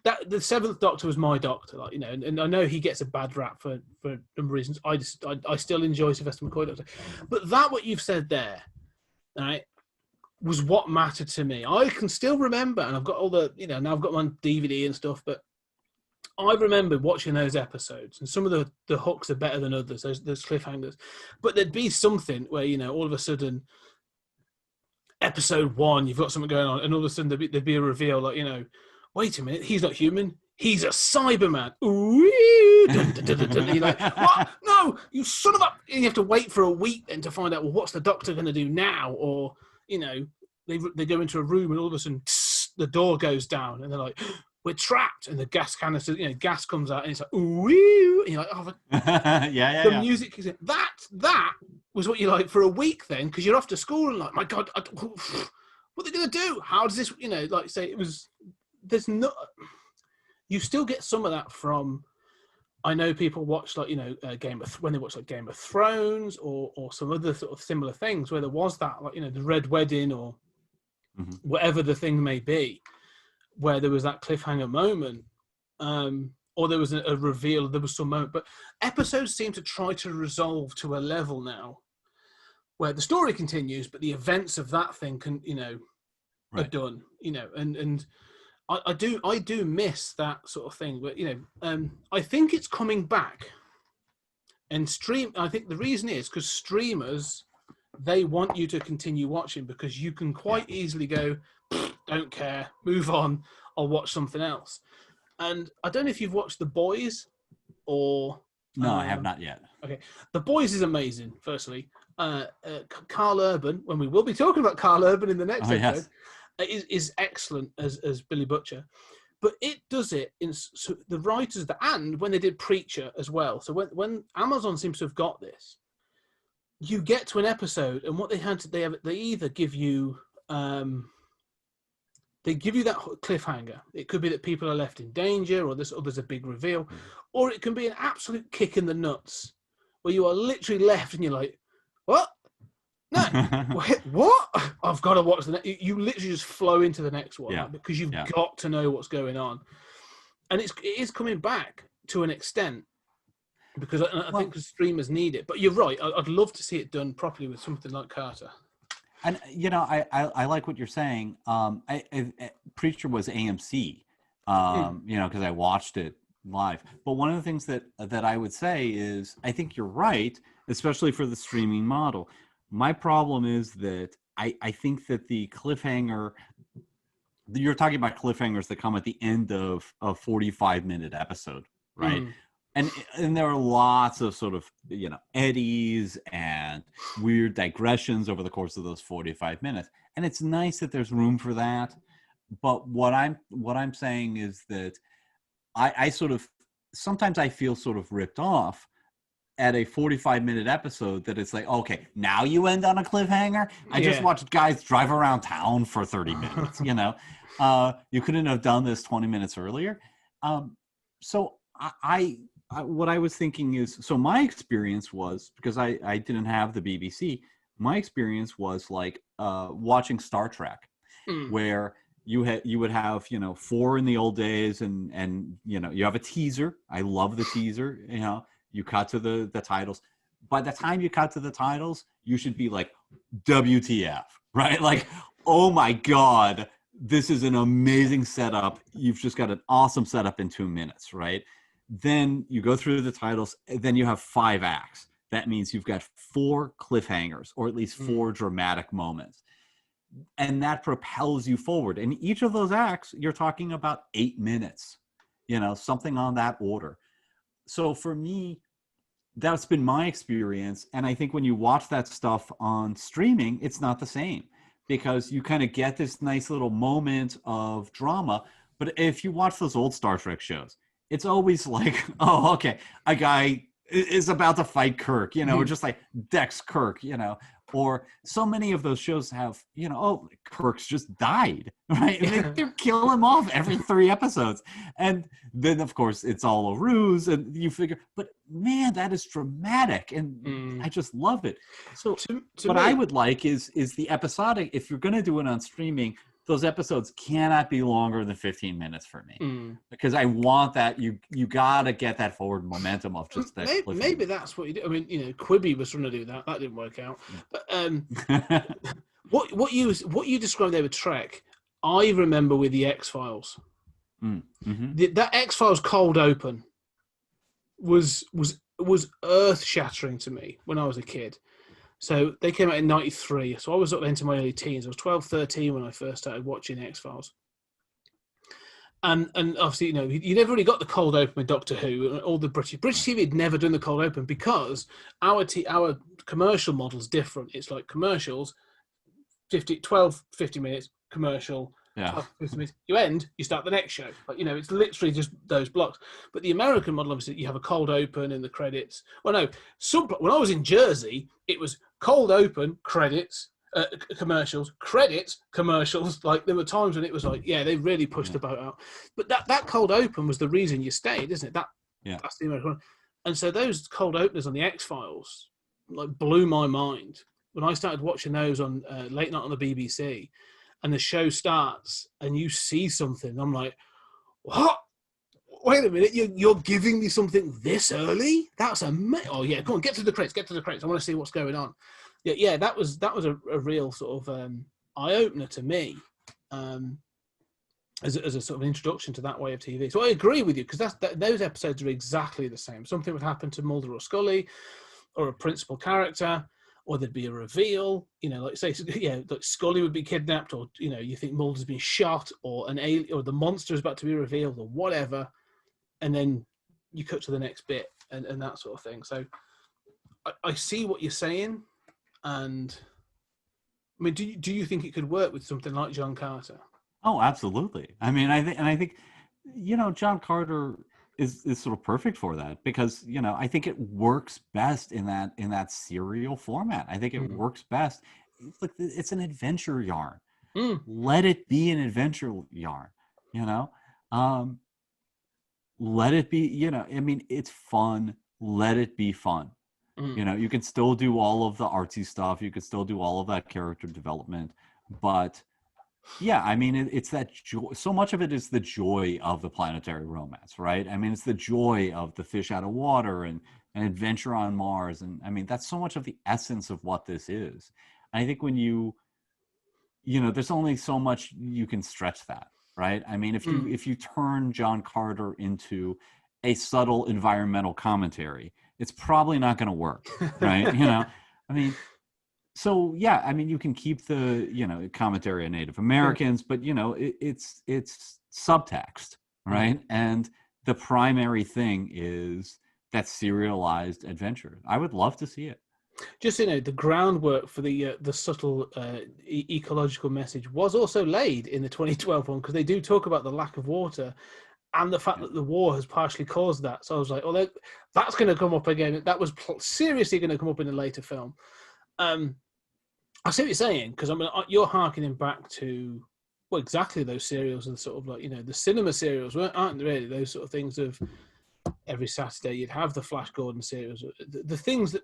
that the Seventh Doctor was my Doctor, like and I know he gets a bad rap for a number of reasons. I still enjoy Sylvester McCoy Doctor, but that what you've said there, right, was what mattered to me. I can still remember, and I've got all the now I've got my DVD and stuff, but I remember watching those episodes, and some of the hooks are better than others. Those cliffhangers, but there'd be something where all of a sudden. Episode 1, you've got something going on, and all of a sudden there'd be a reveal, like, wait a minute, he's not human, he's a Cyberman. Ooh, dun, dun, dun, dun, dun. You're like, what? No, you son of a... And you have to wait for a week then to find out, well, what's the Doctor going to do now? Or, they go into a room and all of a sudden, the door goes down, and they're like, we're trapped, and the gas canister, gas comes out, and it's like, ooh, and you're like, oh, the music is in. That was what you like for a week then, because you're off to school and like, my God, what are they going to do? How does this, like say it was, there's no, you still get some of that from, I know people watch like, when they watch like Game of Thrones or some other sort of similar things where there was that, like, the Red Wedding or whatever the thing may be, where there was that cliffhanger moment, or there was a reveal, there was some moment. But episodes seem to try to resolve to a level now where the story continues, but the events of that thing can, are done, and I do miss that sort of thing. But, I think it's coming back. And I think the reason is because streamers, they want you to continue watching because you can quite easily go, don't care, move on, I'll watch something else. And I don't know if you've watched The Boys or... No, I have not yet. Okay. The Boys is amazing, firstly. Carl Urban, when we will be talking about Carl Urban in the next episode, is excellent as Billy Butcher. But it does it in the writers, and when they did Preacher as well. So when Amazon seems to have got this, you get to an episode, and what they had to... They either give you... They give you that cliffhanger. It could be that people are left in danger, or there's a big reveal, or it can be an absolute kick in the nuts, where you are literally left and you're like, "What? No, what? I've got to watch the next." You literally just flow into the next one because you've got to know what's going on, and it is coming back to an extent because I think the streamers need it. But you're right. I'd love to see it done properly with something like Carter. And I like what you're saying. Preacher was AMC, because I watched it live. But one of the things that I would say is I think you're right, especially for the streaming model. My problem is that I think that the cliffhanger. You're talking about cliffhangers that come at the end of a 45-minute episode, right? And there are lots of sort of, eddies and weird digressions over the course of those 45 minutes. And it's nice that there's room for that. But what I'm saying is that I sort of, sometimes I feel sort of ripped off at a 45-minute episode that it's like, okay, now you end on a cliffhanger? I just watched guys drive around town for 30 minutes, You couldn't have done this 20 minutes earlier. So what I was thinking is, so my experience was, because I didn't have the BBC, my experience was like watching Star Trek, where you would have 4 in the old days, and you have a teaser. I love the teaser. You cut to the titles. By the time you cut to the titles, you should be like, WTF, right? Like, oh my God, this is an amazing setup. You've just got an awesome setup in 2 minutes, right? Then you go through the titles, and then you have 5 acts. That means you've got 4 cliffhangers, or at least 4 dramatic moments. And that propels you forward. And each of those acts, you're talking about 8 minutes, something on that order. So for me, that's been my experience. And I think when you watch that stuff on streaming, it's not the same, because you kind of get this nice little moment of drama. But if you watch those old Star Trek shows, it's always like, oh, okay, a guy is about to fight Kirk, or just like Dex Kirk, or so many of those shows have, oh, Kirk's just died, right? And they kill him off every 3 episodes. And then, of course, it's all a ruse, and you figure, but man, that is dramatic. And I just love it. So what I would like is the episodic, if you're going to do it on streaming, those episodes cannot be longer than 15 minutes for me, because I want that. You got to get that forward momentum of just that. Maybe that's what you do. I mean, Quibi was trying to do that. That didn't work out. But what you described there with Trek, I remember with the X-Files. That X-Files cold open was earth shattering to me when I was a kid. So they came out in 93. So I was up into my early teens. I was 12, 13 when I first started watching X-Files. And obviously, you never really got the cold open with Doctor Who. All the British TV had never done the cold open, because our commercial model's different. It's like commercials, 50 minutes, commercial, Yeah. You end, you start the next show. But, it's literally just those blocks. But the American model, obviously, you have a cold open in the credits. Well, no, when I was in Jersey, it was cold open, credits, commercials, credits, commercials. Like, there were times when it was like, they really pushed the boat out. But that cold open was the reason you stayed, isn't it? That's the American one. And so those cold openers on the X-Files, like, blew my mind. When I started watching those on late night on the BBC, and the show starts and you see something, I'm like, what? Wait a minute, you're giving me something this early? That's amazing. Oh yeah, come on, get to the credits. I want to see what's going on. Yeah, that was a real sort of eye opener to me, as a sort of introduction to that way of TV. So I agree with you, because those episodes are exactly the same. Something would happen to Mulder or Scully, or a principal character, or there'd be a reveal, like say, like Scully would be kidnapped, or you think Mulder's been shot, or an alien, or the monster is about to be revealed, or whatever, and then you cut to the next bit, and that sort of thing. So I see what you're saying, and I mean, do you think it could work with something like John Carter? Oh, absolutely. I mean, I think John Carter is sort of perfect for that, because I think it works best in that serial format. I think it works best. It's an adventure yarn. Let it be an adventure yarn. Let it be. I mean, it's fun. Let it be fun. You can still do all of the artsy stuff. You can still do all of that character development, but yeah, I mean, it's that joy. So much of it is the joy of the planetary romance, right? I mean, it's the joy of the fish out of water and an adventure on Mars. And I mean, that's so much of the essence of what this is. And I think when there's only so much you can stretch that, right? I mean, if you turn John Carter into a subtle environmental commentary, it's probably not going to work, right? I mean, so yeah, I mean, you can keep the commentary on Native Americans, but it's subtext, right? And the primary thing is that serialized adventure. I would love to see it. Just the groundwork for the subtle ecological message was also laid in the 2012 one, because they do talk about the lack of water and the fact that the war has partially caused that. So I was like, oh, that's going to come up again. That was seriously going to come up in a later film. I see what you're saying, because you're harkening back to well, exactly, those serials are sort of like, you know, the cinema serials, aren't really those sort of things of every Saturday you'd have the Flash Gordon serials, the things that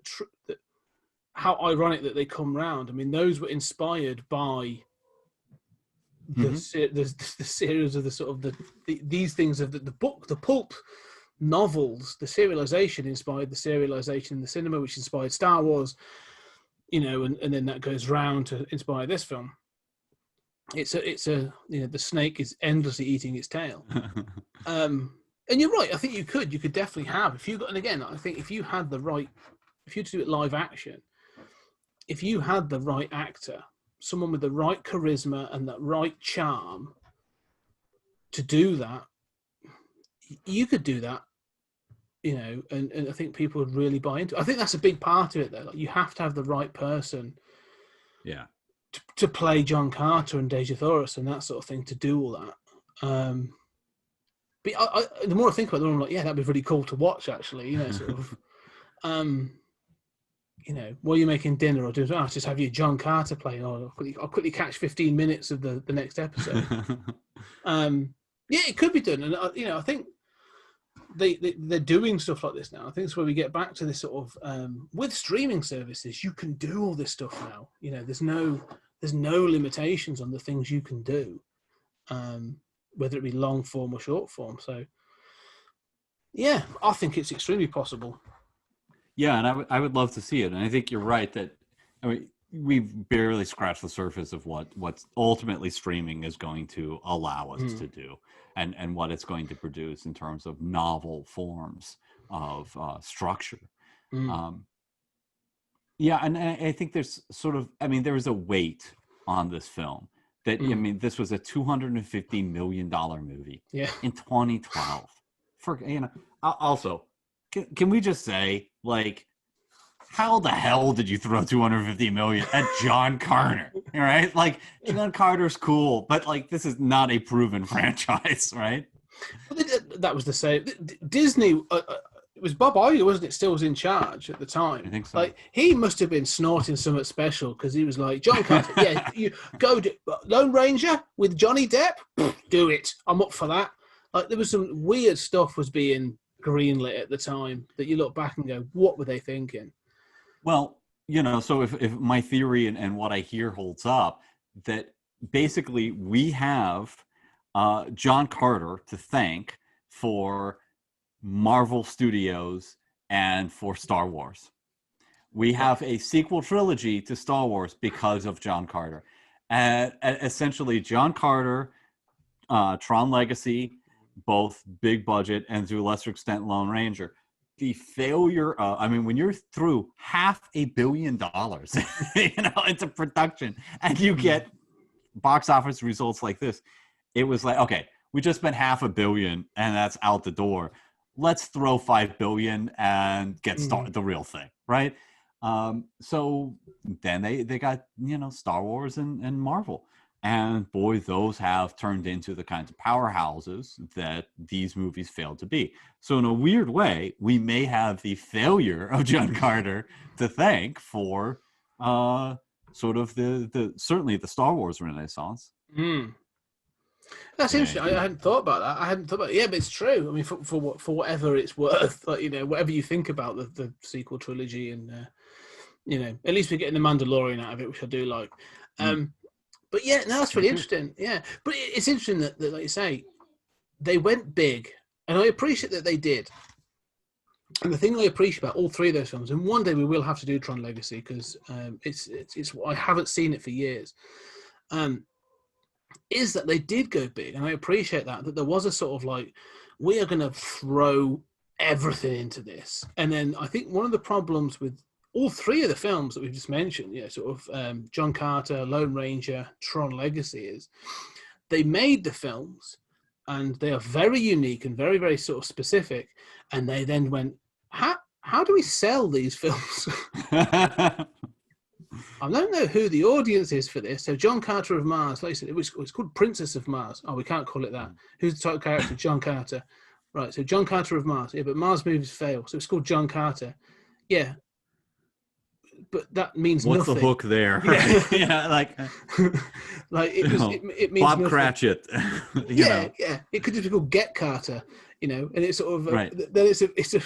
how ironic that they come round. I mean, those were inspired by the series of the sort of these things of the book, the pulp novels. The serialization inspired the serialization in the cinema, which inspired Star Wars, you know, and then that goes round to inspire this film. It's a you know, the snake is endlessly eating its tail. And you're right. I think you could definitely have, if you got, and again, I think if you had the right, if you do it live action, if you had the right actor, someone with the right charisma and that right charm to do that, you could do that, you know, and I think people would really buy into it. I think that's a big part of it, though. Like, you have to have the right person, yeah, to play John Carter and Dejah Thoris and that sort of thing, to do all that. But the more I think about it, the more I'm like, yeah, that'd be really cool to watch, actually. You know, sort of, you know, while you're making dinner or doing, just have you John Carter playing, or I'll quickly catch 15 minutes of the next episode. Yeah, it could be done, and you know, I think they're doing stuff like this now. I think it's where we get back to this sort of with streaming services, you can do all this stuff now. You know, there's no limitations on the things you can do, whether it be long form or short form. So, yeah, I think it's extremely possible. Yeah, and I would love to see it. And I think you're right that, I mean, we've barely scratched the surface of what's ultimately streaming is going to allow us to do, and what it's going to produce in terms of novel forms of structure. Yeah, and I think there's sort of, I mean, there was a weight on this film that, I mean, this was a $250 million movie in 2012. For, you know, also, can we just say, like, how the hell did you throw $250 million at John Carter? All right, like, John Carter's cool, but like, this is not a proven franchise, right? That was the same. Disney. It was Bob Iger, wasn't it? Still was in charge at the time. I think so. Like, he must have been snorting something special, because he was like, John Carter, yeah, you go to Lone Ranger with Johnny Depp. Do it. I'm up for that. Like, there was some weird stuff was being greenlit at the time that you look back and go, what were they thinking? Well, you know, so if my theory and what I hear holds up, that basically we have John Carter to thank for Marvel Studios and for Star Wars. We have a sequel trilogy to Star Wars because of John Carter. Essentially, John Carter, Tron Legacy, both big budget, and to a lesser extent, Lone Ranger. The failure, I mean, when you're through $500 million, you know, into production, and you get box office results like this, it was like, okay, we just spent $500 million, and that's out the door. Let's throw $5 billion and get the real thing, right? So then they got, you know, Star Wars and Marvel. And boy, those have turned into the kinds of powerhouses that these movies failed to be. So in a weird way, we may have the failure of John Carter to thank for sort of the certainly the Star Wars Renaissance. That's interesting. I hadn't thought about that. Yeah, but it's true. I mean, for whatever it's worth, like, you know, whatever you think about the sequel trilogy, and you know, at least we're getting the Mandalorian out of it, which I do like. But yeah, no, that's really interesting. Yeah, but it's interesting that, like you say, they went big, and I appreciate that they did. And the thing I appreciate about all three of those films, and one day we will have to do Tron Legacy, because it's I haven't seen it for years, is that they did go big, and I appreciate that there was a sort of like, we are going to throw everything into this. And then I think one of the problems with all three of the films that we've just mentioned, you know, sort of John Carter, Lone Ranger, Tron Legacy, is they made the films, and they are very unique and very, very sort of specific. And they then went, how do we sell these films? I don't know who the audience is for this. So John Carter of Mars, like I said, it's called Princess of Mars. Oh, we can't call it that. Who's the title character? John Carter. Right, so John Carter of Mars. Yeah, but Mars movies fail, so it's called John Carter. Yeah. but that means what's nothing. the hook there? Yeah, Yeah, like like it means Bob nothing. Cratchit. Yeah, yeah. It could just be called Get Carter, and it's sort of right. then it's a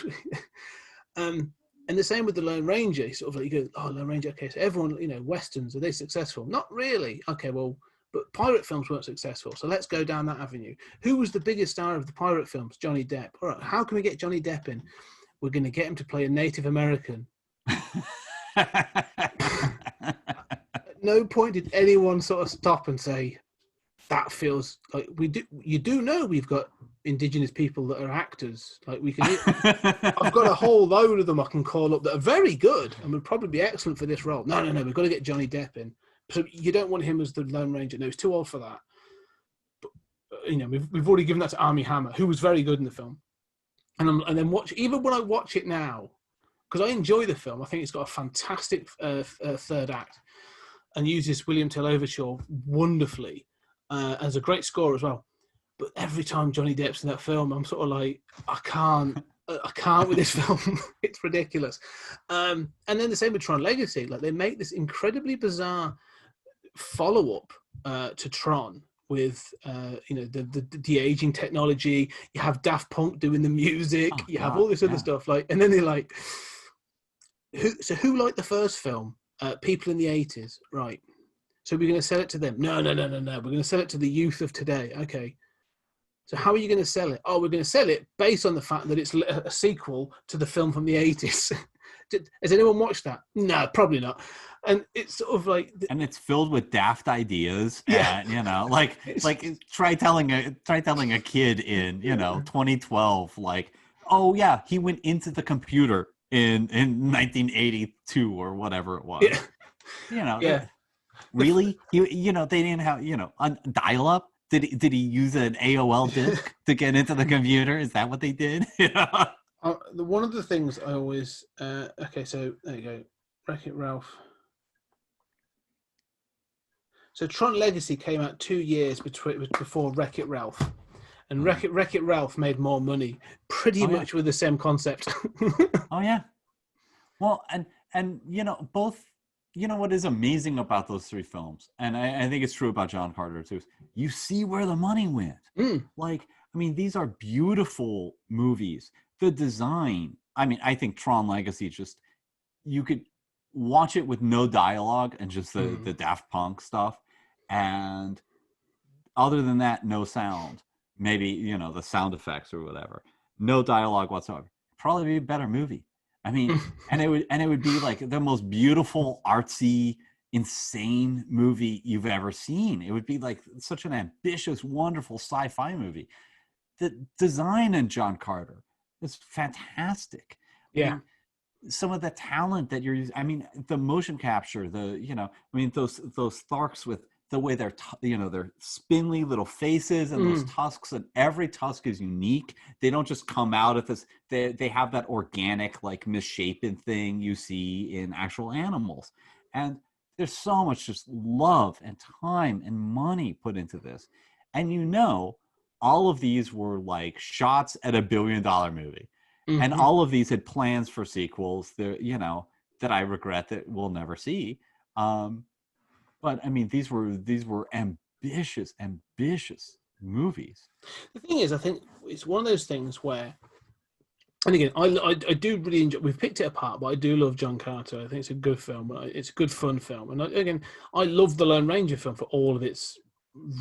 and the same with the Lone Ranger. Sort of like you go, oh, Lone Ranger. Okay, so everyone, westerns, are they successful? Not really. Okay, well, but pirate films weren't successful, so let's go down that avenue. Who was the biggest star of the pirate films? Johnny Depp. All right, how can we get Johnny Depp in? We're going to get him to play a Native American. At no point did anyone sort of stop and say, that feels like you do know we've got indigenous people that are actors. Like I've got a whole load of them I can call up that are very good and would probably be excellent for this role. No, we've got to get Johnny Depp in. So you don't want him as the Lone Ranger. No, he's too old for that. But, we've already given that to Armie Hammer, who was very good in the film. And then even when I watch it now, because I enjoy the film, I think it's got a fantastic third act and uses William Tell Overture wonderfully as a great score as well. But every time Johnny Depp's in that film, I'm sort of like, I can't with this film. It's ridiculous. And then the same with Tron Legacy. Like they make this incredibly bizarre follow-up to Tron with the aging technology. You have Daft Punk doing the music. You have all this other stuff. Like, and then they're like, who liked the first film? People in the 80s, right? So we're going to sell it to them. No. We're going to sell it to the youth of today. Okay. So how are you going to sell it? Oh, we're going to sell it based on the fact that it's a sequel to the film from the 80s. Has anyone watched that? No, probably not. And it's sort of like, and it's filled with daft ideas. Yeah. And like try telling a kid in 2012, like, oh yeah, he went into the computer in 1982 or whatever it was. Yeah. Yeah. Really? They didn't have on dial-up. Did he use an AOL disk to get into the computer? Is that what they did? One of the things I always okay, so there you go, Wreck-It Ralph. So Tron Legacy came out 2 years before Wreck-It Ralph, and Wreck-It Ralph made more money, pretty much with the same concept. Oh yeah. Well, and both. What is amazing about those three films, and I think it's true about John Carter too, you see where the money went. Like, I mean, these are beautiful movies. The design, I mean, I think Tron Legacy you could watch it with no dialogue and just the Daft Punk stuff. And other than that, no sound. Maybe, the sound effects or whatever. No dialogue whatsoever. Probably be a better movie. I mean, and it would be like the most beautiful, artsy, insane movie you've ever seen. It would be like such an ambitious, wonderful sci-fi movie. The design in John Carter is fantastic. Yeah. I mean, some of the talent that you're using. I mean, the motion capture, those Tharks with the way they're spindly little faces and those tusks, and every tusk is unique. They don't just come out at this. They have that organic, like, misshapen thing you see in actual animals. And there's so much just love and time and money put into this. And all of these were like shots at $1 billion movie. And all of these had plans for sequels that I regret that we'll never see. But I mean, these were ambitious movies. The thing is, I think it's one of those things where, and again, I do really enjoy. We've picked it apart, but I do love John Carter. I think it's a good film. It's a good fun film, and I love the Lone Ranger film for all of its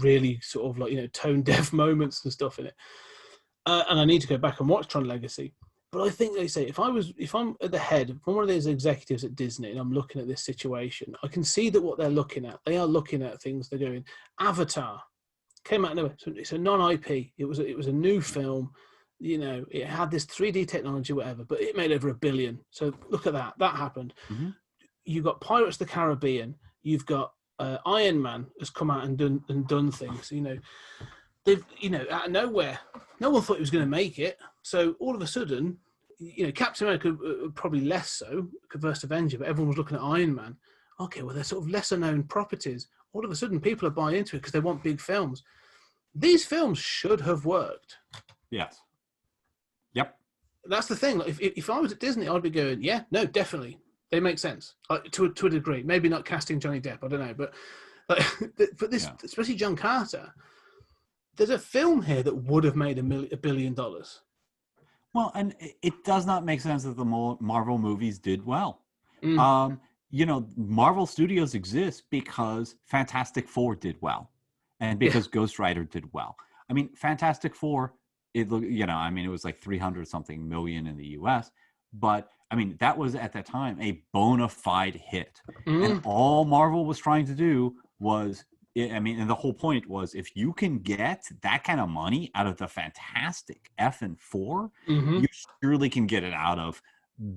really sort of like tone deaf moments and stuff in it. And I need to go back and watch Tron Legacy. But I think they say if I'm at the head, if I'm one of those executives at Disney and I'm looking at this situation, I can see that what they're looking at, they are looking at things. They're going, Avatar came out nowhere. So it's a non-IP. It was a new film. It had this 3D technology, whatever, but it made over $1 billion. So look at that. That happened. You've got Pirates of the Caribbean. You've got Iron Man has come out and done things. They've out of nowhere, no one thought he was going to make it. So all of a sudden, Captain America probably less so, First Avenger, but everyone was looking at Iron Man. Okay, well, they're sort of lesser known properties. All of a sudden, people are buying into it because they want big films. These films should have worked. Yes. Yep. That's the thing. If I was at Disney, I'd be going, yeah, no, definitely. They make sense to a degree. Maybe not casting Johnny Depp, I don't know, but this, especially John Carter. There's a film here that would have made $1 billion. Well, and it does not make sense that the Marvel movies did well. Marvel Studios exists because Fantastic Four did well, and because Ghost Rider did well. I mean, Fantastic Four, it was like 300 something million in the U.S., but I mean, that was at that time a bona fide hit, and all Marvel was trying to do was. And the whole point was, if you can get that kind of money out of the Fantastic Four, you surely can get it out of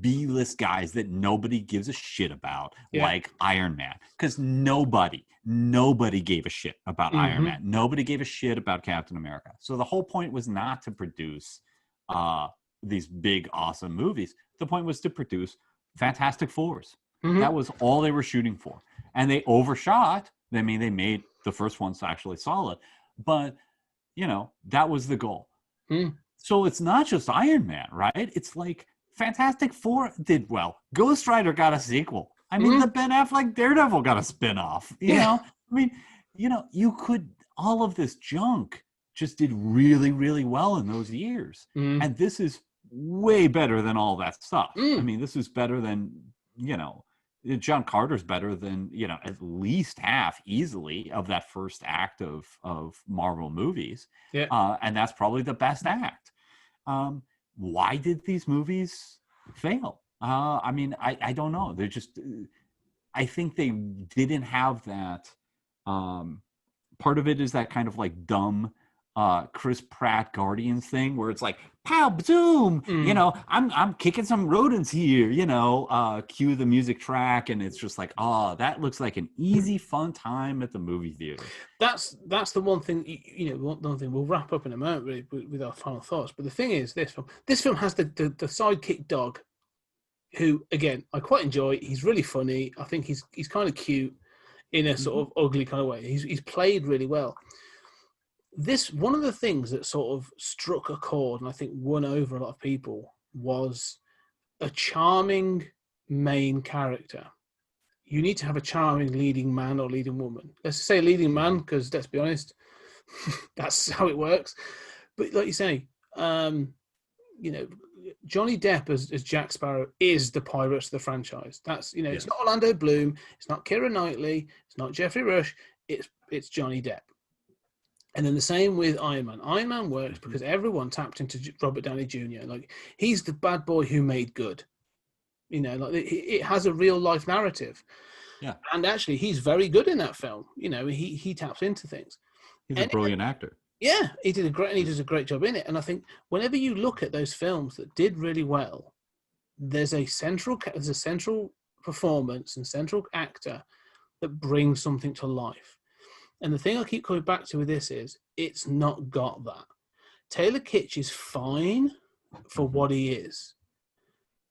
B-list guys that nobody gives a shit about, like Iron Man. Because nobody gave a shit about Iron Man. Nobody gave a shit about Captain America. So the whole point was not to produce these big, awesome movies. The point was to produce Fantastic Fours. That was all they were shooting for. And they overshot. I mean, they made the first one's actually solid, but that was the goal. So it's not just Iron Man, right? It's like Fantastic Four did well. Ghost Rider got a sequel. I mean, the Ben Affleck Daredevil got a spinoff. You know, I mean, you could, all of this junk just did really, really well in those years. And this is way better than all that stuff. I mean, this is better than, John Carter's better than, at least half easily of that first act of Marvel movies. And that's probably the best act. Why did these movies fail? I mean, I don't know. They're just, I think they didn't have that. Part of it is that kind of like dumb Chris Pratt Guardians thing where it's like, pow, zoom, I'm kicking some rodents here, cue the music track, and it's just like, that looks like an easy, fun time at the movie theater. That's the one thing, one thing we'll wrap up in a moment really, with our final thoughts. But the thing is, this film has the sidekick dog, who again I quite enjoy. He's really funny. I think he's kind of cute in a sort of ugly kind of way. He's played really well. This, one of the things that sort of struck a chord and I think won over a lot of people was a charming main character. You need to have a charming leading man or leading woman. Let's say leading man, because let's be honest, that's how it works. But like you say, Johnny Depp as Jack Sparrow is the Pirates of the franchise. That's, It's not Orlando Bloom, it's not Keira Knightley, it's not Jeffrey Rush, it's Johnny Depp. And then the same with Iron Man. Iron Man works because everyone tapped into Robert Downey Jr. Like, he's the bad boy who made good. It has a real life narrative. Yeah. And actually, he's very good in that film. He taps into things. He's a brilliant actor. Yeah, he does a great job in it. And I think whenever you look at those films that did really well, there's a central performance and central actor that brings something to life. And the thing I keep coming back to with this is, it's not got that. Taylor Kitsch is fine for what he is,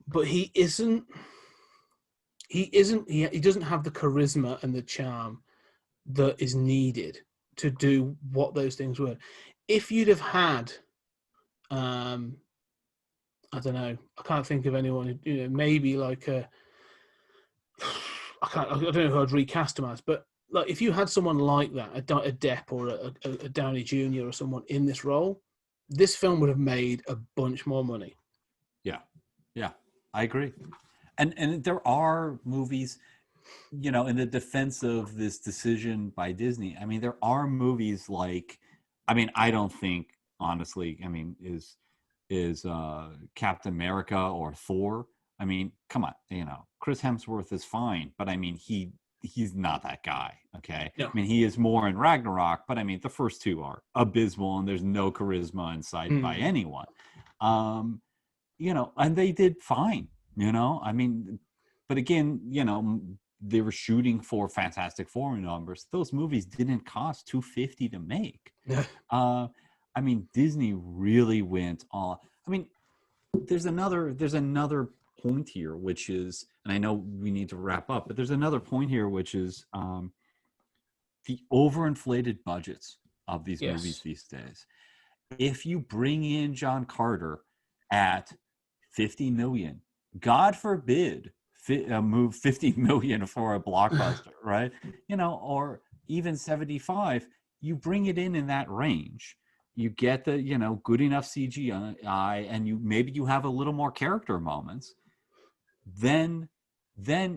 but he doesn't have the charisma and the charm that is needed to do what those things were. If you'd have had, I don't know, I can't think of anyone, maybe like I don't know who I'd recast him as, but like if you had someone like that, a Depp or a Downey Jr. or someone in this role, this film would have made a bunch more money. Yeah, I agree. And there are movies, in the defense of this decision by Disney. I mean, there are movies like, I don't think, honestly, is Captain America or Thor. I mean, come on, Chris Hemsworth is fine, but he's not that guy, okay? No. He is more in Ragnarok, but the first two are abysmal and there's no charisma in sight by anyone. And they did fine, but again, they were shooting for Fantastic Four numbers. Those movies didn't cost $250 to make. Disney really went on. There's another point here, which is, and I know we need to wrap up, but there's another point here, which is the overinflated budgets of these movies these days. If you bring in John Carter at $50 million, God forbid move 50 million for a blockbuster, right? Or even 75, you bring it in that range. You get the, good enough CGI, and maybe you have a little more character moments. Then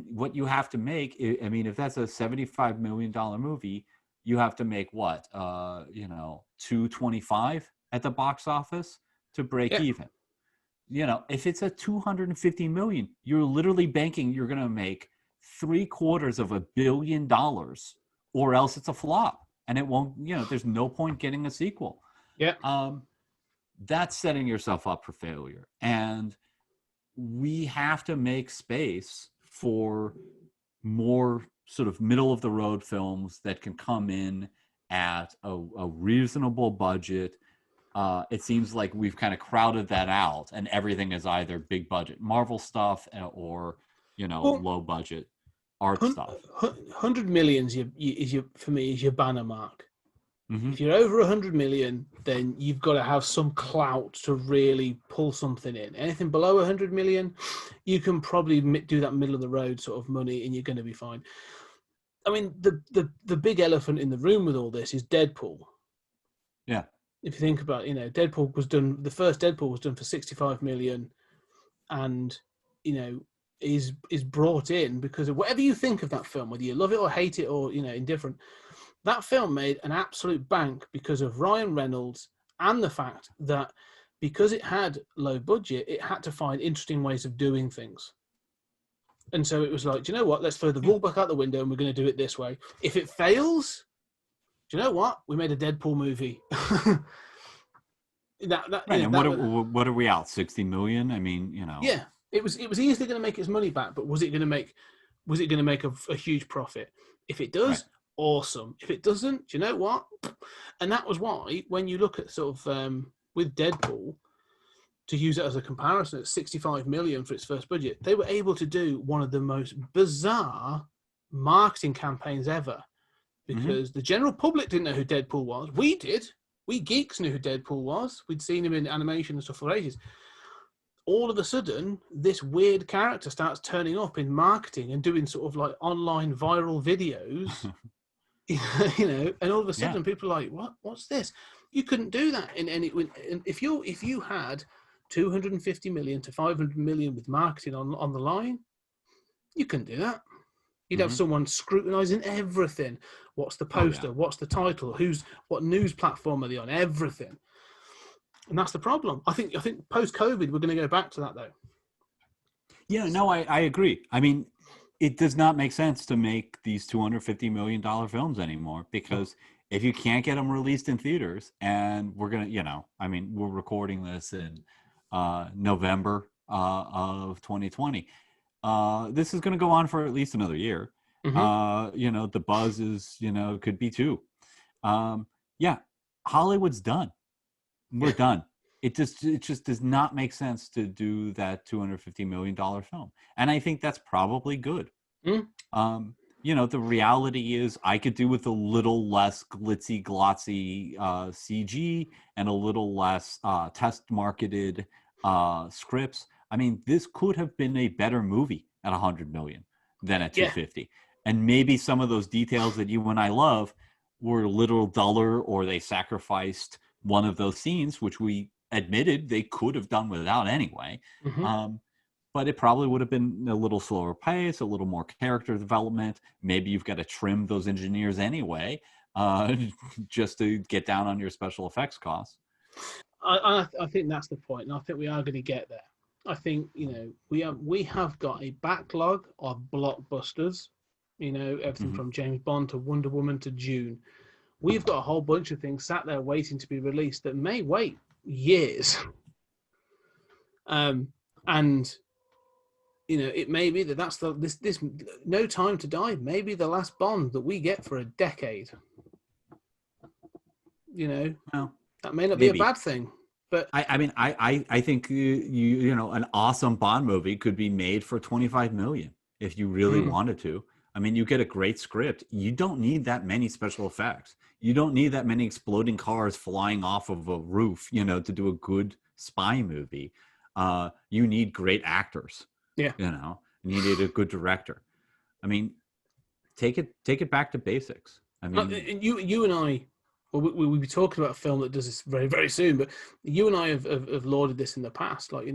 what you have to make, I mean, if that's a $75 million movie, you have to make what, 225 at the box office to break even. If it's a 250 million, you're literally banking you're going to make $750 million, or else it's a flop, and it won't, there's no point getting a sequel. Yeah. That's setting yourself up for failure. And we have to make space for more sort of middle of the road films that can come in at a reasonable budget. It seems like we've kind of crowded that out, and everything is either big budget Marvel stuff or low budget art stuff. 100 million is for me is your banner mark. Mm-hmm. If you're over 100 million, then you've got to have some clout to really pull something in. Anything below 100 million, you can probably do that middle of the road sort of money, and you're going to be fine. I mean, the big elephant in the room with all this is Deadpool. Yeah. If you think about, Deadpool was done. The first Deadpool was done for 65 million, and is brought in because of whatever you think of that film, whether you love it or hate it or indifferent. That film made an absolute bank because of Ryan Reynolds and the fact that because it had low budget, it had to find interesting ways of doing things. And so it was like, do you know what? Let's throw the rule book out the window and we're going to do it this way. If it fails, do you know what? We made a Deadpool movie. What are we out? 60 million? I mean, Yeah, it was easily going to make its money back, but was it going to make a huge profit? If it does, right. Awesome. If it doesn't, do you know what? And that was why when you look at sort of with Deadpool, to use it as a comparison, at 65 million for its first budget, they were able to do one of the most bizarre marketing campaigns ever, because the general public didn't know who Deadpool was. We did. We geeks knew who Deadpool was. We'd seen him in animation and stuff for ages. All of a sudden, this weird character starts turning up in marketing and doing sort of like online viral videos, and all of a sudden people are like, what's this? You couldn't do that in any. If you had 250 million to 500 million with marketing on the line, you couldn't do that. You'd have someone scrutinizing everything. What's the poster? What's the title? What news platform are they on? Everything. And that's the problem. I think post-COVID, we're going to go back to that, though. Yeah, no, I agree. I mean, it does not make sense to make these $250 million films anymore, because if you can't get them released in theaters, and we're going to, we're recording this in November of 2020. This is going to go on for at least another year. The buzz is, could be 2. Hollywood's done. We're done. It just does not make sense to do that $250 million film. And I think that's probably good. The reality is I could do with a little less glitzy, glossy CG and a little less test marketed scripts. I mean, this could have been a better movie at 100 million than at 250. Yeah. And maybe some of those details that you and I love were a little duller, or they sacrificed one of those scenes, which we admitted they could have done without anyway. But it probably would have been a little slower pace, a little more character development. Maybe you've got to trim those engineers anyway, just to get down on your special effects costs. I think that's the point, and I think we are going to get there. I think we have got a backlog of blockbusters. Everything from James Bond to Wonder Woman to Dune. We've got a whole bunch of things sat there waiting to be released that may wait years. And it may be that's this No Time to Die may be the last Bond that we get for a decade. Well, that may not be a bad thing. But I think an awesome Bond movie could be made for 25 million if you really wanted to. I mean, you get a great script. You don't need that many special effects. You don't need that many exploding cars flying off of a roof, to do a good spy movie. You need great actors. Yeah. You needed a good director. I mean, take it back to basics. I mean, and you and I, well, we'll be talking about a film that does this very, very soon, but you and I have lauded this in the past. Like,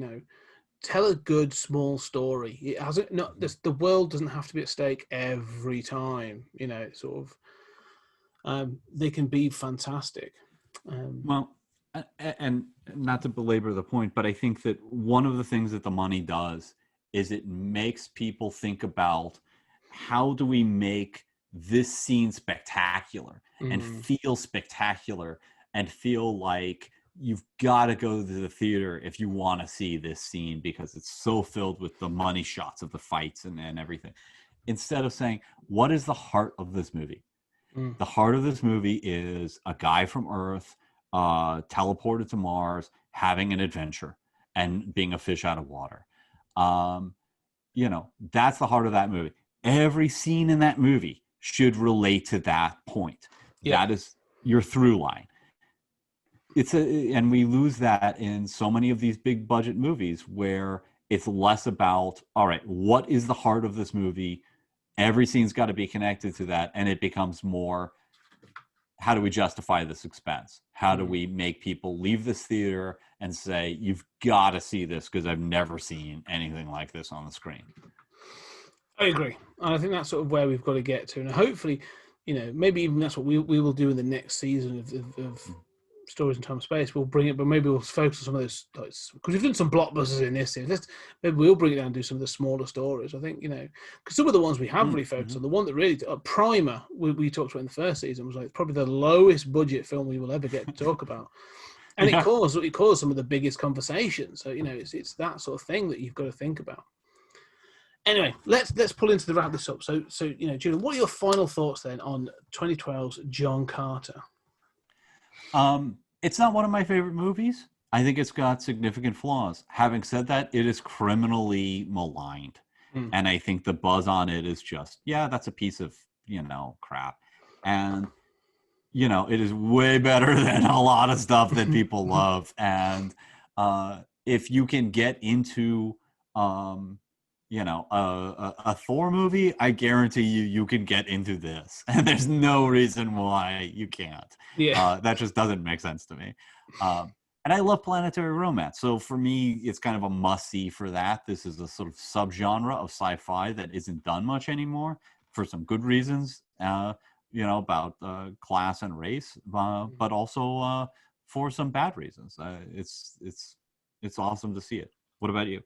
tell a good small story. It hasn't not this, the world doesn't have to be at stake every time. Sort of. They can be fantastic. Well, and not to belabor the point, but I think that one of the things that the money does is it makes people think about how do we make this scene spectacular and feel spectacular and feel like you've got to go to the theater if you want to see this scene because it's so filled with the money shots of the fights and everything. Instead of saying, what is the heart of this movie? The heart of this movie is a guy from Earth teleported to Mars, having an adventure and being a fish out of water. That's the heart of that movie. Every scene in that movie should relate to that point. Yeah. That is your through line. And we lose that in so many of these big budget movies where it's less about, all right, what is the heart of this movie? Every scene's got to be connected to that. And it becomes more, how do we justify this expense? How do we make people leave this theater and say, you've got to see this because I've never seen anything like this on the screen? I agree. And I think that's sort of where we've got to get to. And hopefully, maybe even that's what we will do in the next season of Stories in Time and Space. We'll bring it, but maybe we'll focus on some of those, because we've done some blockbusters in this series. Maybe we'll bring it down and do some of the smaller stories. I think, because some of the ones we have really focused on, the one that really, Primer, we talked about in the first season, was like probably the lowest budget film we will ever get to talk about. And it caused some of the biggest conversations. So, it's that sort of thing that you've got to think about. Anyway, let's pull into the wrap this up. So Julian, what are your final thoughts then on 2012's John Carter? It's not one of my favorite movies. I think it's got significant flaws. Having said that, it is criminally maligned. And I think the buzz on it is just, that's a piece of, crap. And, it is way better than a lot of stuff that people love. And if you can get into, a Thor movie, I guarantee you can get into this. And there's no reason why you can't. Yeah. That just doesn't make sense to me. And I love planetary romance. So for me, it's kind of a must-see for that. This is a sort of subgenre of sci-fi that isn't done much anymore for some good reasons, about class and race, but also for some bad reasons. It's awesome to see it. What about you?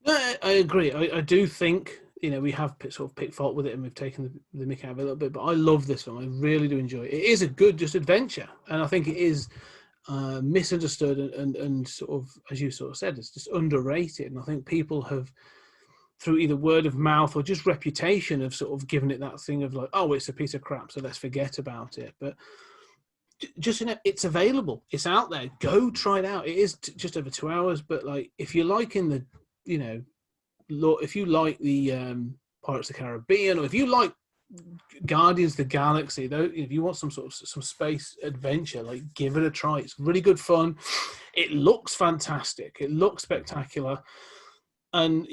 I agree. I do think, we have sort of picked fault with it and we've taken the mick out of it a little bit, but I love this film. I really do enjoy it. It is a good just adventure. And I think it is misunderstood and sort of, as you sort of said, it's just underrated. And I think people have, through either word of mouth or just reputation, have sort of given it that thing of like, oh, it's a piece of crap, so let's forget about it. But just, it's available. It's out there. Go try it out. It is just over 2 hours, but like, if you're liking the, if you like the Pirates of the Caribbean, or if you like Guardians of the Galaxy, though, if you want some sort of some space adventure, like, give it a try. It's really good fun. It looks fantastic. It looks spectacular, and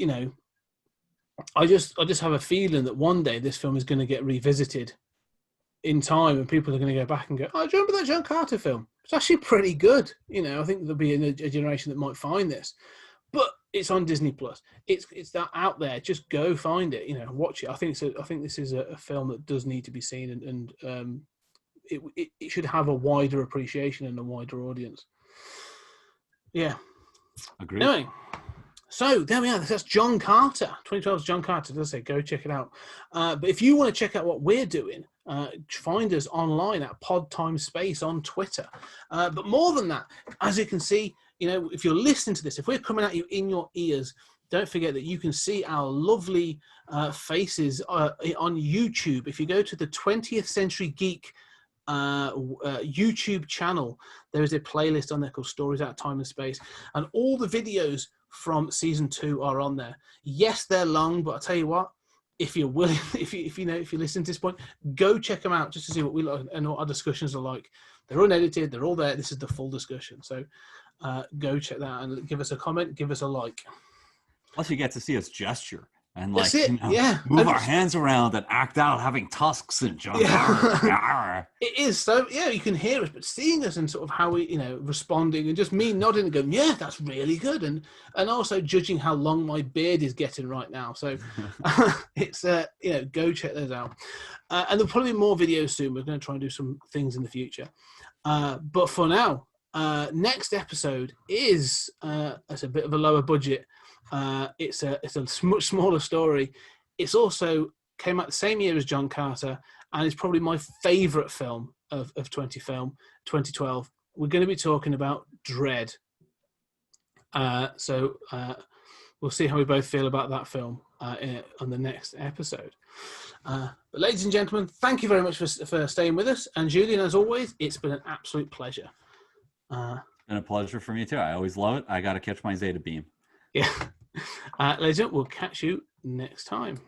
I just have a feeling that one day this film is going to get revisited in time, and people are going to go back and go, "Oh, do you remember that John Carter film? It's actually pretty good." I think there'll be a generation that might find this, but it's on Disney Plus. It's that out there. Just go find it. Watch it. I think this is a film that does need to be seen, and it should have a wider appreciation and a wider audience. Yeah. Agreed. Anyway, so there we are. That's John Carter. 2012's John Carter. Does say go check it out. But if you want to check out what we're doing, find us online at Pod Time Space on Twitter. But more than that, as you can see, if you're listening to this, if we're coming at you in your ears, don't forget that you can see our lovely faces on YouTube. If you go to the 20th Century Geek YouTube channel, there is a playlist on there called Stories Out of Time and Space, and all the videos from season 2 are on there. Yes, they're long, but I'll tell you what, if you're willing, if you listen to this point, go check them out just to see what we like and what our discussions are like. They're unedited, they're all there. This is the full discussion. So go check that out and give us a comment, give us a like. Plus, you get to see us gesture And That's it. move our hands around and act out having tusks and jump. Yeah. It is. So yeah, you can hear us, but seeing us and sort of how we, responding and just me nodding and going, yeah, that's really good. And also judging how long my beard is getting right now. So it's, go check those out. And there'll probably be more videos soon. We're going to try and do some things in the future. But for now, next episode is it's a bit of a lower budget. It's a much smaller story. It's also came out the same year as John Carter, and it's probably my favourite film of 2012. We're going to be talking about Dredd. So we'll see how we both feel about that film on the next episode. But ladies and gentlemen, thank you very much for staying with us. And Julian, as always, it's been an absolute pleasure. And a pleasure for me too. I always love it. I got to catch my Zeta beam. Yeah. Ladies and gentlemen, we'll catch you next time.